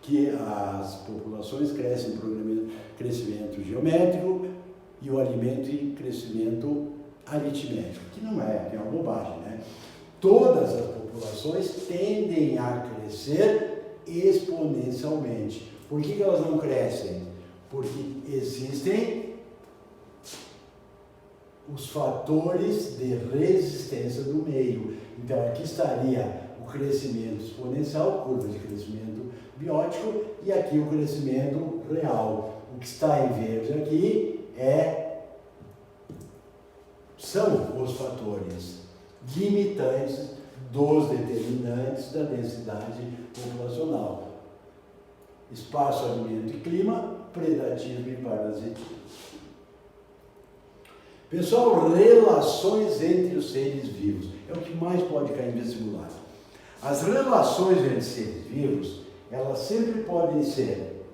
A: Que as populações crescem em crescimento geométrico e o alimento em crescimento aritmético, que não é, que é uma bobagem, né? Todas as populações tendem a crescer exponencialmente. Por que elas não crescem? Porque existem os fatores de resistência do meio. Então aqui estaria o crescimento exponencial, curva de crescimento biótico, e aqui o crescimento real. O que está em verde aqui são os fatores limitantes dos determinantes da densidade populacional. Espaço, alimento e clima, predatismo e parasitismo. Pessoal, relações entre os seres vivos. É o que mais pode cair em vestibular. As relações entre seres vivos, elas sempre podem ser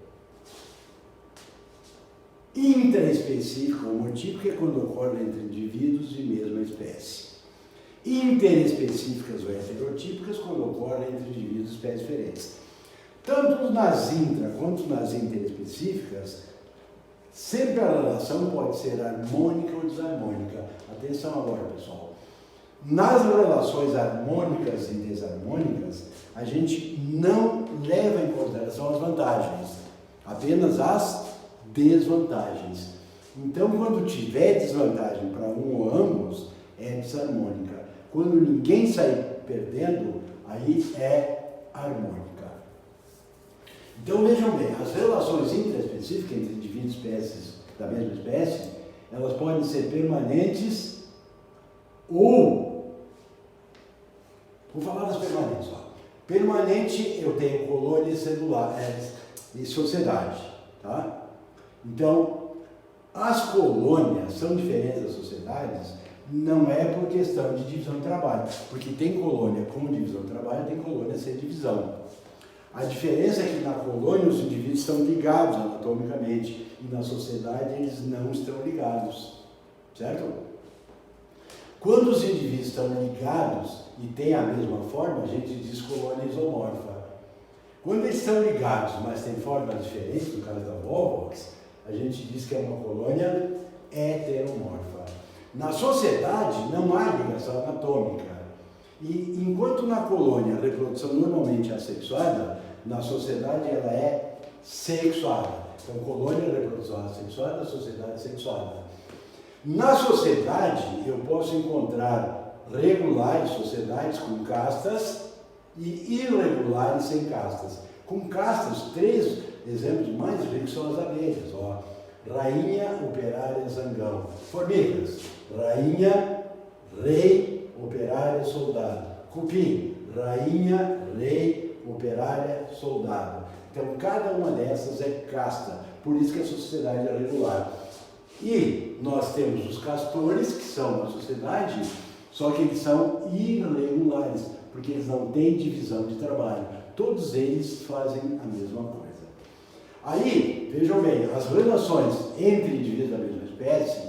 A: intraespecíficas, o motivo que é quando ocorre entre indivíduos de mesma espécie. interespecíficas ou heterotípicas quando ocorrem entre indivíduos de espécies diferentes. Tanto nas intra quanto nas interespecíficas, sempre a relação pode ser harmônica ou desarmônica. Atenção agora, pessoal. Nas relações harmônicas e desarmônicas, a gente não leva em consideração as vantagens, apenas as desvantagens. Então, quando tiver desvantagem para um ou ambos, é desarmônica. Quando ninguém sair perdendo, aí é harmônica. Então, vejam bem, as relações intraespecíficas entre indivíduos e espécies da mesma espécie, elas podem ser permanentes ou... Vou falar das permanentes. Ó. Permanente, eu tenho colônia e sociedade. Tá? Então, as colônias são diferentes das sociedades, não é por questão de divisão de trabalho, porque tem colônia com divisão de trabalho, tem colônia sem divisão. A diferença é que na colônia os indivíduos estão ligados anatomicamente e na sociedade eles não estão ligados, certo? Quando os indivíduos estão ligados e têm a mesma forma, a gente diz colônia isomorfa. Quando eles estão ligados, mas têm formas diferentes, no caso da Volvox, a gente diz que é uma colônia heteromorfa. Na sociedade não há ligação anatômica. E enquanto na colônia a reprodução normalmente é assexuada, na sociedade ela é sexuada. Então, colônia é reprodução assexuada, sociedade sexuada. Na sociedade, eu posso encontrar regulares sociedades com castas e irregulares sem castas. Com castas, 3 exemplos mais ricos são as abelhas. Ó. Rainha, operária, zangão. Formigas. Rainha, rei, operária, soldado. Cupim. Rainha, rei, operária, soldado. Então, cada uma dessas é casta. Por isso que a sociedade é regular. E nós temos os castores, que são uma sociedade, só que eles são irregulares, porque eles não têm divisão de trabalho. Todos eles fazem a mesma coisa. Aí, vejam bem, as relações entre indivíduos da mesma espécie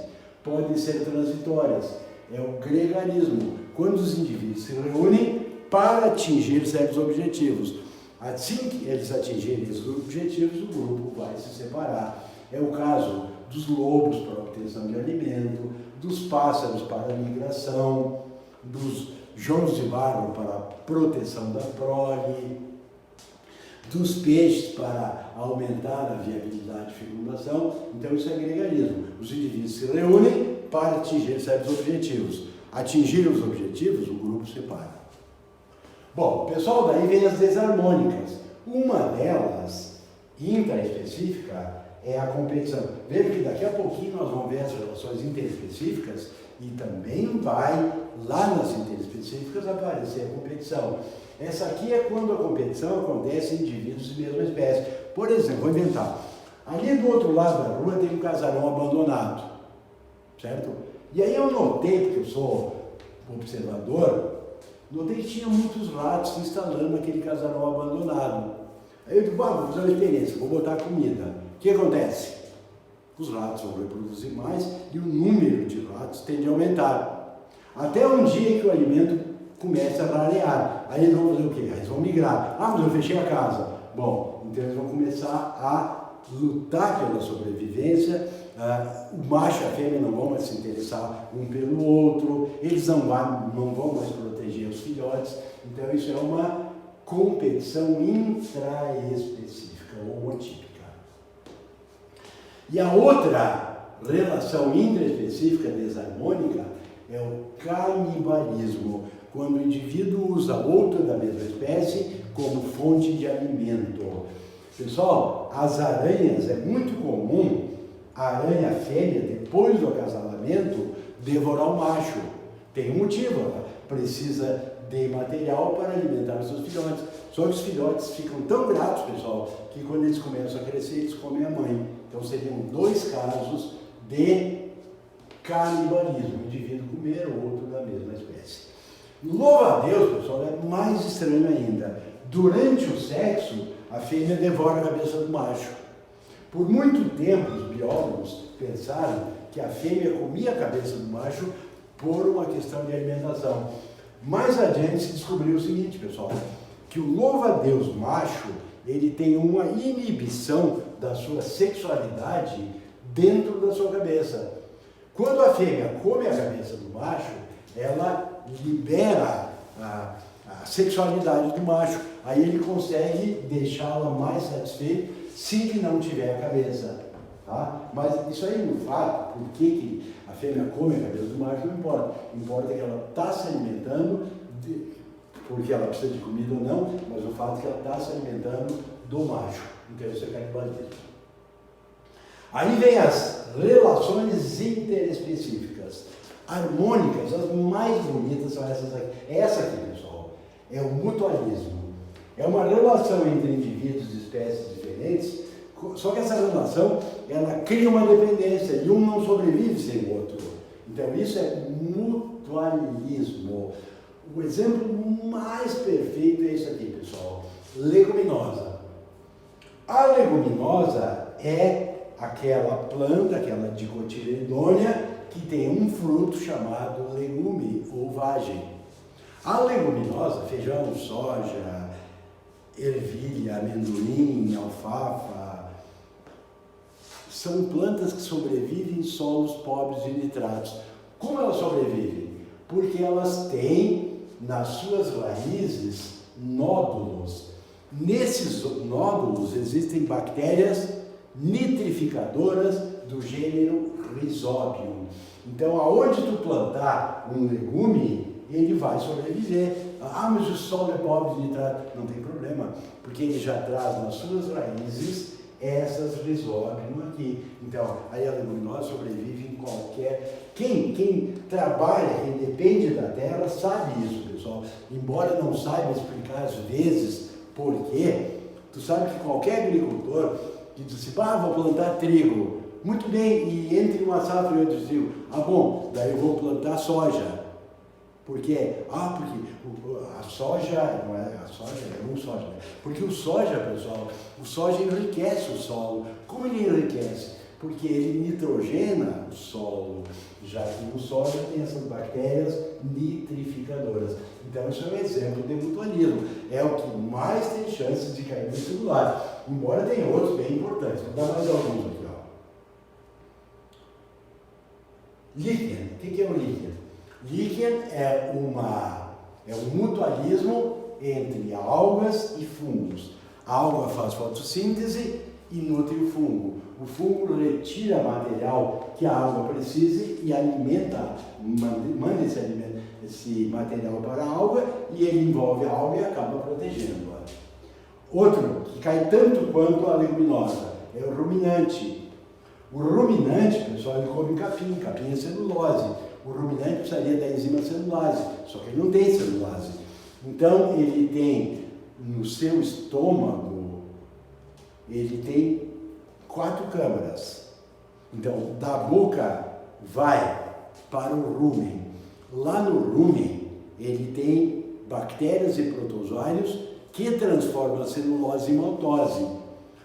A: podem ser transitórias. É o gregarismo, quando os indivíduos se reúnem para atingir certos objetivos. Assim que eles atingirem esses objetivos, o grupo vai se separar. É o caso dos lobos para obtenção de alimento, dos pássaros para a migração, dos joncos de barro para a proteção da prole, dos peixes para aumentar a viabilidade de fecundação. Então isso é gregarismo. Os indivíduos se reúnem para atingir certos objetivos. Atingir os objetivos, o grupo separa. Bom, pessoal, daí vem as desarmônicas. Uma delas, intraespecífica, é a competição. Veja que daqui a pouquinho nós vamos ver as relações interespecíficas e também vai, lá nas interespecíficas, aparecer a competição. Essa aqui é quando a competição acontece em indivíduos de mesma espécie. Por exemplo, vou inventar. Ali do outro lado da rua tem um casarão abandonado, certo? E aí eu notei, porque eu sou observador, notei que tinha muitos ratos se instalando naquele casarão abandonado. Aí eu digo, vou fazer uma experiência, vou botar comida. O que acontece? Os ratos vão reproduzir mais e o número de ratos tende a aumentar. Até um dia que o alimento começa a rarear. Aí eles vão fazer o quê? Eles vão migrar. Mas eu fechei a casa. Bom, então eles vão começar a lutar pela sobrevivência. O macho e a fêmea não vão mais se interessar um pelo outro. Eles não vão mais proteger os filhotes. Então isso é uma competição intraespecífica ou motípica. E a outra relação intraespecífica desarmônica é o canibalismo, quando o indivíduo usa outro da mesma espécie como fonte de alimento. Pessoal, as aranhas, é muito comum a aranha fêmea, depois do acasalamento, devorar o macho. Tem um motivo, ela precisa de material para alimentar os seus filhotes. Só que os filhotes ficam tão gratos, pessoal, que quando eles começam a crescer, eles comem a mãe. Então seriam 2 casos de canibalismo, um indivíduo comer o outro da mesma espécie. Louva a Deus, pessoal, é mais estranho ainda. Durante o sexo, a fêmea devora a cabeça do macho. Por muito tempo, os biólogos pensaram que a fêmea comia a cabeça do macho por uma questão de alimentação. Mais adiante se descobriu o seguinte, pessoal, que o louva-a-Deus macho, ele tem uma inibição da sua sexualidade dentro da sua cabeça. Quando a fêmea come a cabeça do macho, ela libera a sexualidade do macho. Aí ele consegue deixá-la mais satisfeita se ele não tiver a cabeça. Tá? Mas isso aí no fato, por que a fêmea come a cabeça do macho, não importa. Importa que ela está se alimentando, porque ela precisa de comida ou não, mas o fato é que ela está se alimentando do macho. Então isso é canibalismo. Aí vem as relações interespecíficas, harmônicas, as mais bonitas são essas aqui. Essa aqui, pessoal, é o mutualismo. É uma relação entre indivíduos de espécies diferentes, só que essa relação, ela cria uma dependência e um não sobrevive sem o outro. Então isso é mutualismo. O exemplo mais perfeito é isso aqui, pessoal. Leguminosa. A leguminosa é aquela planta, aquela dicotiledônia, que tem um fruto chamado legume ou vagem. A leguminosa, feijão, soja, ervilha, amendoim, alfafa, são plantas que sobrevivem em solos pobres de nitratos. Como elas sobrevivem? Porque elas têm nas suas raízes nódulos. Nesses nódulos existem bactérias nitrificadoras do gênero Rhizobium. Então, aonde tu plantar um legume, ele vai sobreviver. Ah, mas o solo é pobre de nitrato. Não tem problema, porque ele já traz nas suas raízes essas Rhizobium aqui. Então, aí a leguminosa sobrevive em qualquer... Quem trabalha, quem depende da terra, sabe isso, pessoal. Embora não saiba explicar às vezes por quê, tu sabe que qualquer agricultor que diz assim, vou plantar trigo, muito bem, e entre uma safra e outra trigo, bom, daí eu vou plantar soja. Por quê? Porque a soja, não é a soja, é um soja, né? Porque o soja, pessoal, o soja enriquece o solo. Como ele enriquece? Porque ele nitrogena o solo, já que o soja tem essas bactérias nitrificadoras. Então isso é um exemplo de mutualismo. É o que mais tem chances de cair no celular. Embora tenha outros bem importantes. Vou dar mais alguns aqui. Líquen. O que é o líquen? Líquen é um mutualismo entre algas e fungos. A alga faz fotossíntese e nutre o fungo. O fungo retira material que a alga precise e alimenta, manda esse material para a alga e ele envolve a alga e acaba protegendo-a. Outro, que cai tanto quanto a leguminosa, é o ruminante. O ruminante, pessoal, ele come capim. Capim é celulose. O ruminante precisaria da enzima celulase, só que ele não tem celulase. Então, ele tem no seu estômago, ele tem 4 câmaras. Então, da boca vai para o rumen. Lá no rumen, ele tem bactérias e protozoários que transformam a celulose em maltose.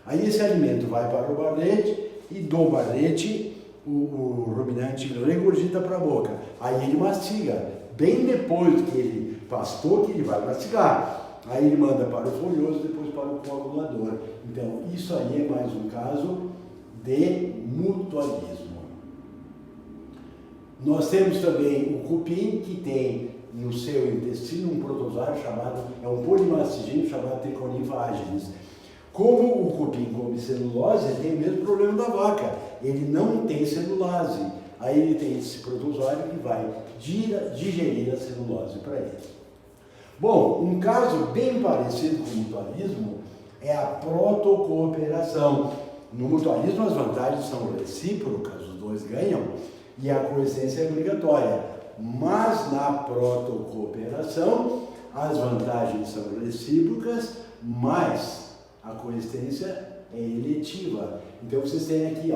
A: Aí esse alimento vai para o barrete e do barrete o ruminante regurgita para a boca. Aí ele mastiga. Bem depois que ele pastou, que ele vai mastigar. Aí ele manda para o folhoso, depois para o coagulador. Então, isso aí é mais um caso de mutualismo. Nós temos também o cupim, que tem no seu intestino um protozoário chamado, é um polimastigino chamado Trichoninfa agilis. Como o cupim come celulose, ele tem o mesmo problema da vaca. Ele não tem celulase. Aí ele tem esse protozoário que vai digerir a celulose para ele. Bom, um caso bem parecido com o mutualismo é a protocooperação. No mutualismo as vantagens são recíprocas, os dois ganham, e a coexistência é obrigatória. Mas na protocooperação as vantagens são recíprocas, mas a coexistência é eletiva. Então vocês têm aqui,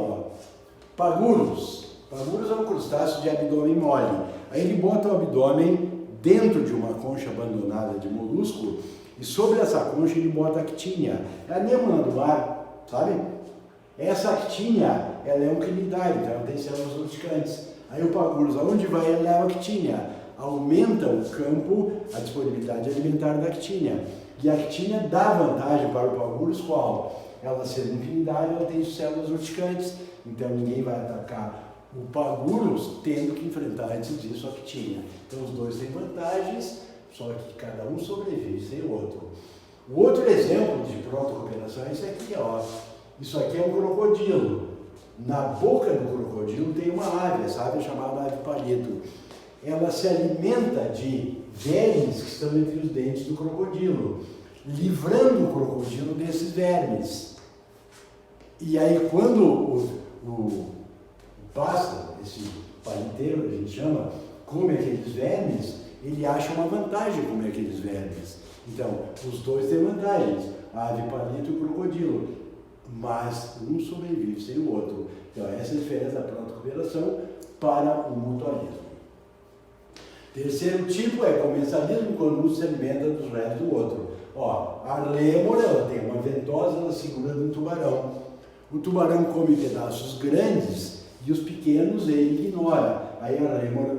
A: pagurus. Pagurus é um crustáceo de abdômen mole. Aí ele bota o abdômen dentro de uma concha abandonada de molusco e sobre essa concha ele bota a actínia. É a anêmona do mar, sabe? Essa actínia, ela é um quinidário, então ela tem células urticantes. Aí o pagurus, aonde vai, ele leva a actínia? aumenta o campo, a disponibilidade alimentar da actina. E a actina dá vantagem para o pagurus qual? Ela sendo inclinada, ela tem células urticantes, então ninguém vai atacar o pagurus tendo que enfrentar antes disso a actina. Então os dois têm vantagens, só que cada um sobrevive sem o outro. O outro exemplo de protocooperação é esse aqui, ó. Isso aqui é um crocodilo. Na boca do crocodilo tem uma ave, essa ave é chamada ave palito. Ela se alimenta de vermes que estão entre os dentes do crocodilo, livrando o crocodilo desses vermes. E aí quando o pássaro, esse paliteiro que a gente chama, come aqueles vermes, ele acha uma vantagem comer aqueles vermes. Então, os dois têm vantagens, a ave palito e o crocodilo, mas um sobrevive sem o outro. Então, essa é a diferença da protocooperação para o mutualismo. Terceiro tipo é comensalismo, quando um se alimenta dos restos do outro. Ó, a lêmura, ela tem uma ventosa, ela segura no tubarão. O tubarão come pedaços grandes e os pequenos ele ignora. Aí a lêmura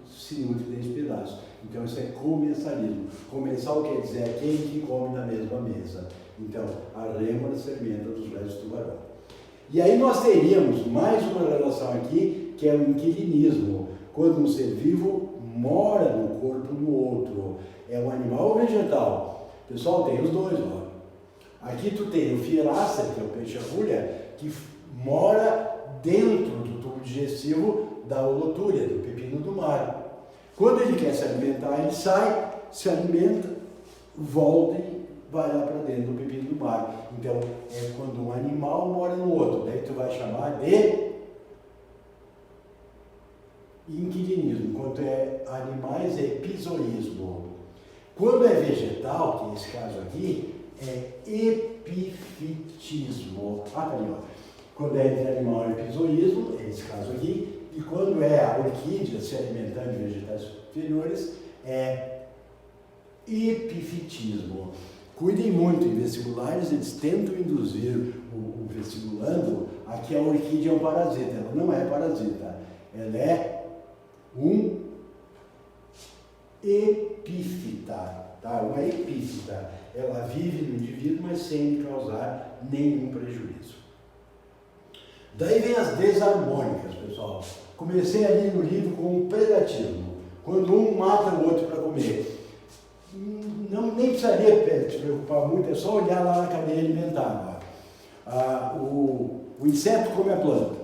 A: se nutre desses pedaços. Então isso é comensalismo. Comensal quer dizer aquele que come na mesma mesa. Então a lêmura se alimenta dos restos do tubarão. E aí nós teríamos mais uma relação aqui, que é o inquilinismo. Quando um ser vivo mora no corpo do outro. É um animal ou vegetal? Pessoal, tem os dois, ó. Aqui tu tem o Fieraster, que é o peixe-agulha, que mora dentro do tubo digestivo da holotúria, do pepino do mar. Quando ele quer se alimentar, ele sai, se alimenta, volta e vai lá para dentro do pepino do mar. Então, é quando um animal mora no outro. Daí tu vai chamar de inquilinismo. Quando é animais, é epizoísmo. Quando é vegetal, que é esse caso aqui, é epifitismo. Ah, tá ali, ó. Quando é entre animal e epizoísmo, é esse caso aqui. E quando é a orquídea se alimentando de vegetais superiores, é epifitismo. Cuidem muito, em vestibulares eles tentam induzir o vestibulando a que a orquídea é um parasita. Ela não é parasita, ela é um epífita, tá? Uma epífita. Ela vive no indivíduo, mas sem causar nenhum prejuízo. Daí vem as desarmônicas, pessoal. Comecei ali no livro com o predatismo, quando um mata o outro para comer. Nem precisaria te preocupar muito, é só olhar lá na cadeia alimentar. O inseto come a planta,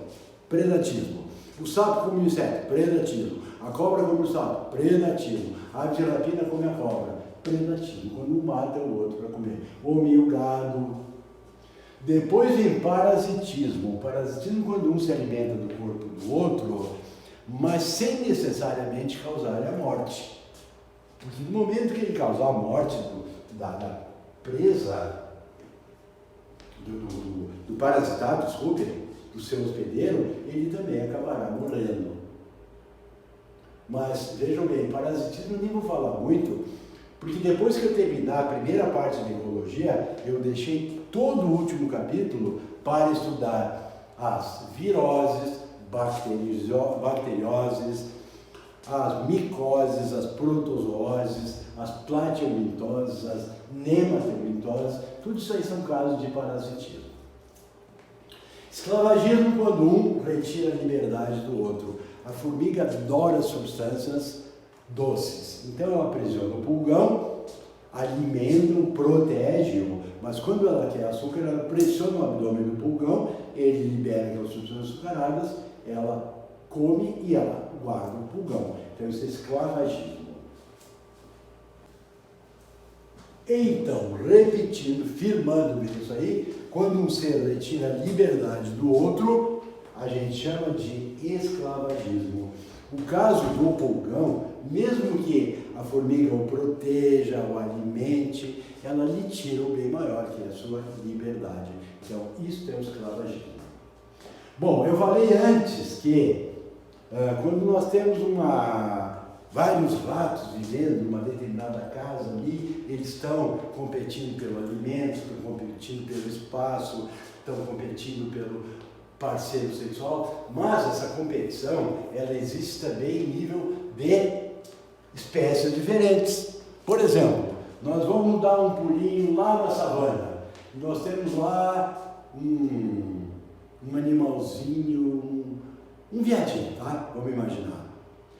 A: predatismo. O sapo come o inseto, predatismo. A cobra come o sapo, predatismo. A ave de rapina come a cobra, predatismo. Quando um mata o outro para comer. Homem e o gado. Depois vem parasitismo. O parasitismo quando um se alimenta do corpo do outro, mas sem necessariamente causar a morte. Porque no momento que ele causar a morte da presa, do parasitado, do seu hospedeiro, ele também acabará morrendo. Mas vejam bem, parasitismo nem vou falar muito, porque depois que eu terminar a primeira parte da ecologia, eu deixei todo o último capítulo para estudar as viroses, bacterioses, as micoses, as protozooses, as plateumitoses, as nematomitoses, tudo isso aí são casos de parasitismo. Esclavagismo quando um retira a liberdade do outro. A formiga adora substâncias doces, então ela aprisiona o pulgão, alimenta-o, protege-o, mas quando ela quer açúcar, ela pressiona o abdômen do pulgão, ele libera aquelas substâncias açucaradas, ela come e ela guarda o pulgão. Então isso é esclavagismo. Então, repetindo, firmando isso aí, quando um ser retira a liberdade do outro, a gente chama de esclavagismo. O caso do pulgão, mesmo que a formiga o proteja, o alimente, ela lhe tira o bem maior, que é a sua liberdade. Então, isso é o esclavagismo. Bom, eu falei antes que quando nós temos vários ratos vivendo numa determinada casa ali, eles estão competindo pelo alimento, estão competindo pelo espaço, estão competindo pelo parceiro sexual, mas essa competição, ela existe também em nível de espécies diferentes. Por exemplo, nós vamos dar um pulinho lá na savana. Nós temos lá um animalzinho, um veadinho, tá? Vamos imaginar.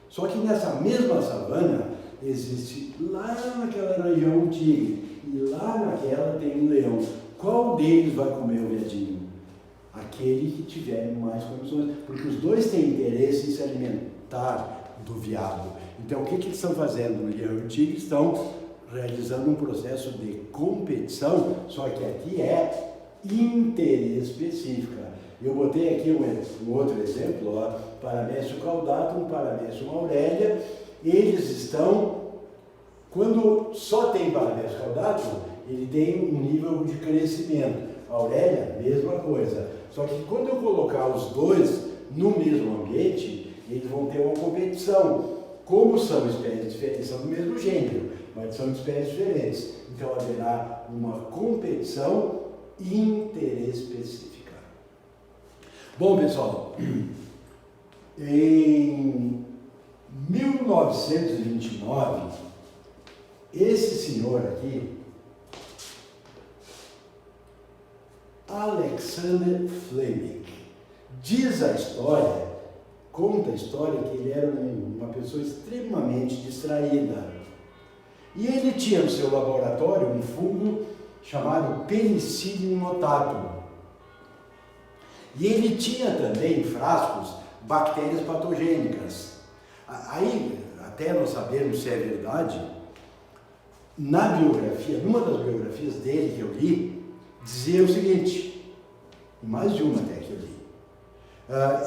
A: Só que nessa mesma savana existe lá naquela região um tigre e lá naquela tem um leão. Qual deles vai comer o veadinho? Aquele que tiver mais condições, porque os dois têm interesse em se alimentar do veado. Então o que eles estão fazendo? O leão e o tigre estão realizando um processo de competição, só que aqui é interespecífica. Eu botei aqui um outro exemplo, ó, Paramecium caudatum, Paramecium aurelia. Eles estão, quando só tem Paramecium caudatum, ele tem um nível de crescimento. A aurélia, mesma coisa. Só que quando eu colocar os dois no mesmo ambiente, eles vão ter uma competição. Como são espécies diferentes, são do mesmo gênero, mas são espécies diferentes. Então haverá uma competição interespecífica. Bom, pessoal, em 1929, esse senhor aqui, Alexander Fleming, diz a história, conta a história que ele era uma pessoa extremamente distraída. E ele tinha no seu laboratório um fungo chamado Penicillium notatum. E ele tinha também em frascos bactérias patogênicas. Aí, até nós sabermos se é verdade, na biografia, numa das biografias dele que eu li, dizia o seguinte, mais de uma até que eu li.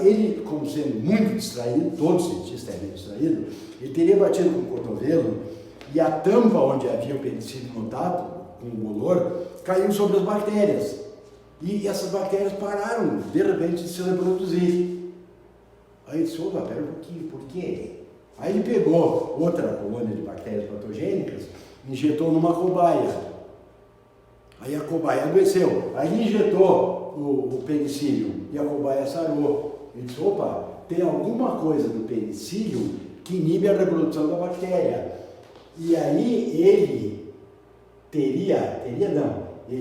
A: Ele, como sendo muito distraído, todo cientista é meio distraído, ele teria batido com o cotovelo e a tampa onde havia o penicillium notatum, com o bolor, caiu sobre as bactérias. E essas bactérias pararam, de repente, de se reproduzir. Aí ele disse, opa, pera um pouquinho, por quê? Aí ele pegou outra colônia de bactérias patogênicas, injetou numa cobaia. Aí a cobaia adoeceu. Aí ele injetou o penicillium e a cobaia sarou. Ele disse, opa, tem alguma coisa do penicillium que inibe a reprodução da bactéria. E aí ele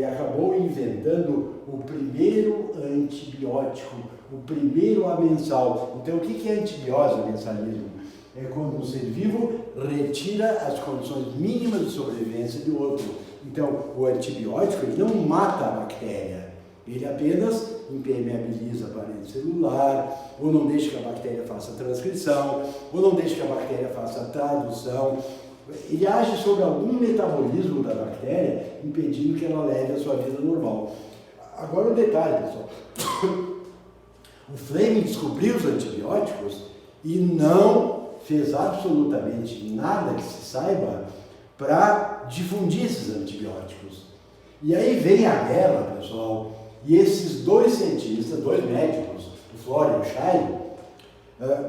A: acabou inventando o primeiro antibiótico, o primeiro amensal. Então, o que é antibiose, amensalismo? É quando um ser vivo retira as condições mínimas de sobrevivência do outro. Então, o antibiótico ele não mata a bactéria, ele apenas impermeabiliza a parede celular, ou não deixa que a bactéria faça transcrição, ou não deixa que a bactéria faça tradução. Ele age sobre algum metabolismo da bactéria, impedindo que ela leve a sua vida normal. Agora um detalhe, pessoal. O Fleming descobriu os antibióticos e não fez absolutamente nada que se saiba para difundir esses antibióticos. E aí vem a guerra, pessoal, e esses dois cientistas, dois médicos, o Flor e o Schein,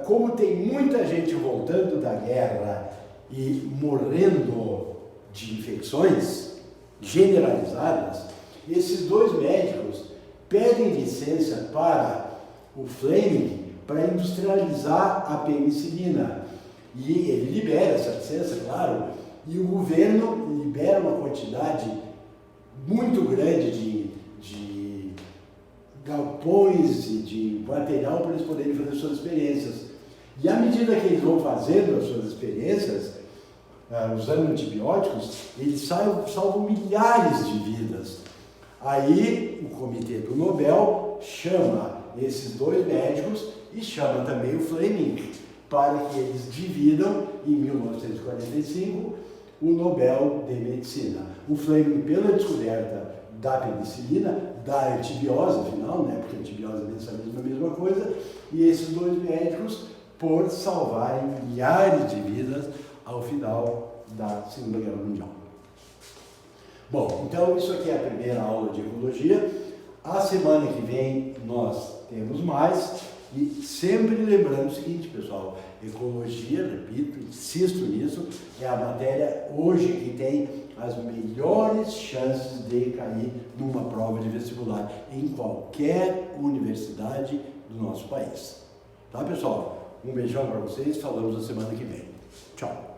A: como tem muita gente voltando da guerra e morrendo de infecções generalizadas, esses dois médicos pedem licença para o Fleming para industrializar a penicilina. E ele libera essa licença, claro, e o governo libera uma quantidade muito grande de galpões e de material para eles poderem fazer suas experiências. E à medida que eles vão fazendo as suas experiências, usando antibióticos, eles salvam milhares de vidas. Aí o Comitê do Nobel chama esses dois médicos e chama também o Fleming para que eles dividam, em 1945, o Nobel de Medicina. O Fleming pela descoberta da penicilina, da antibiose, afinal, né, porque antibiose e mensalismo é a mesma coisa, e esses dois médicos por salvarem milhares de vidas ao final da Segunda Guerra Mundial. Bom, então isso aqui é a primeira aula de ecologia. A semana que vem nós temos mais, e sempre lembrando o seguinte, pessoal, ecologia, repito, insisto nisso, é a matéria hoje que tem as melhores chances de cair numa prova de vestibular em qualquer universidade do nosso país. Tá, pessoal? Um beijão para vocês, falamos na semana que vem. Tchau!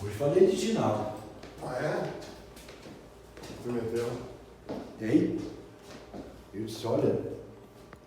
A: Hoje falei de ginásio.
B: Ah, é? Prometeu.
A: Tem? Eu disse, olha,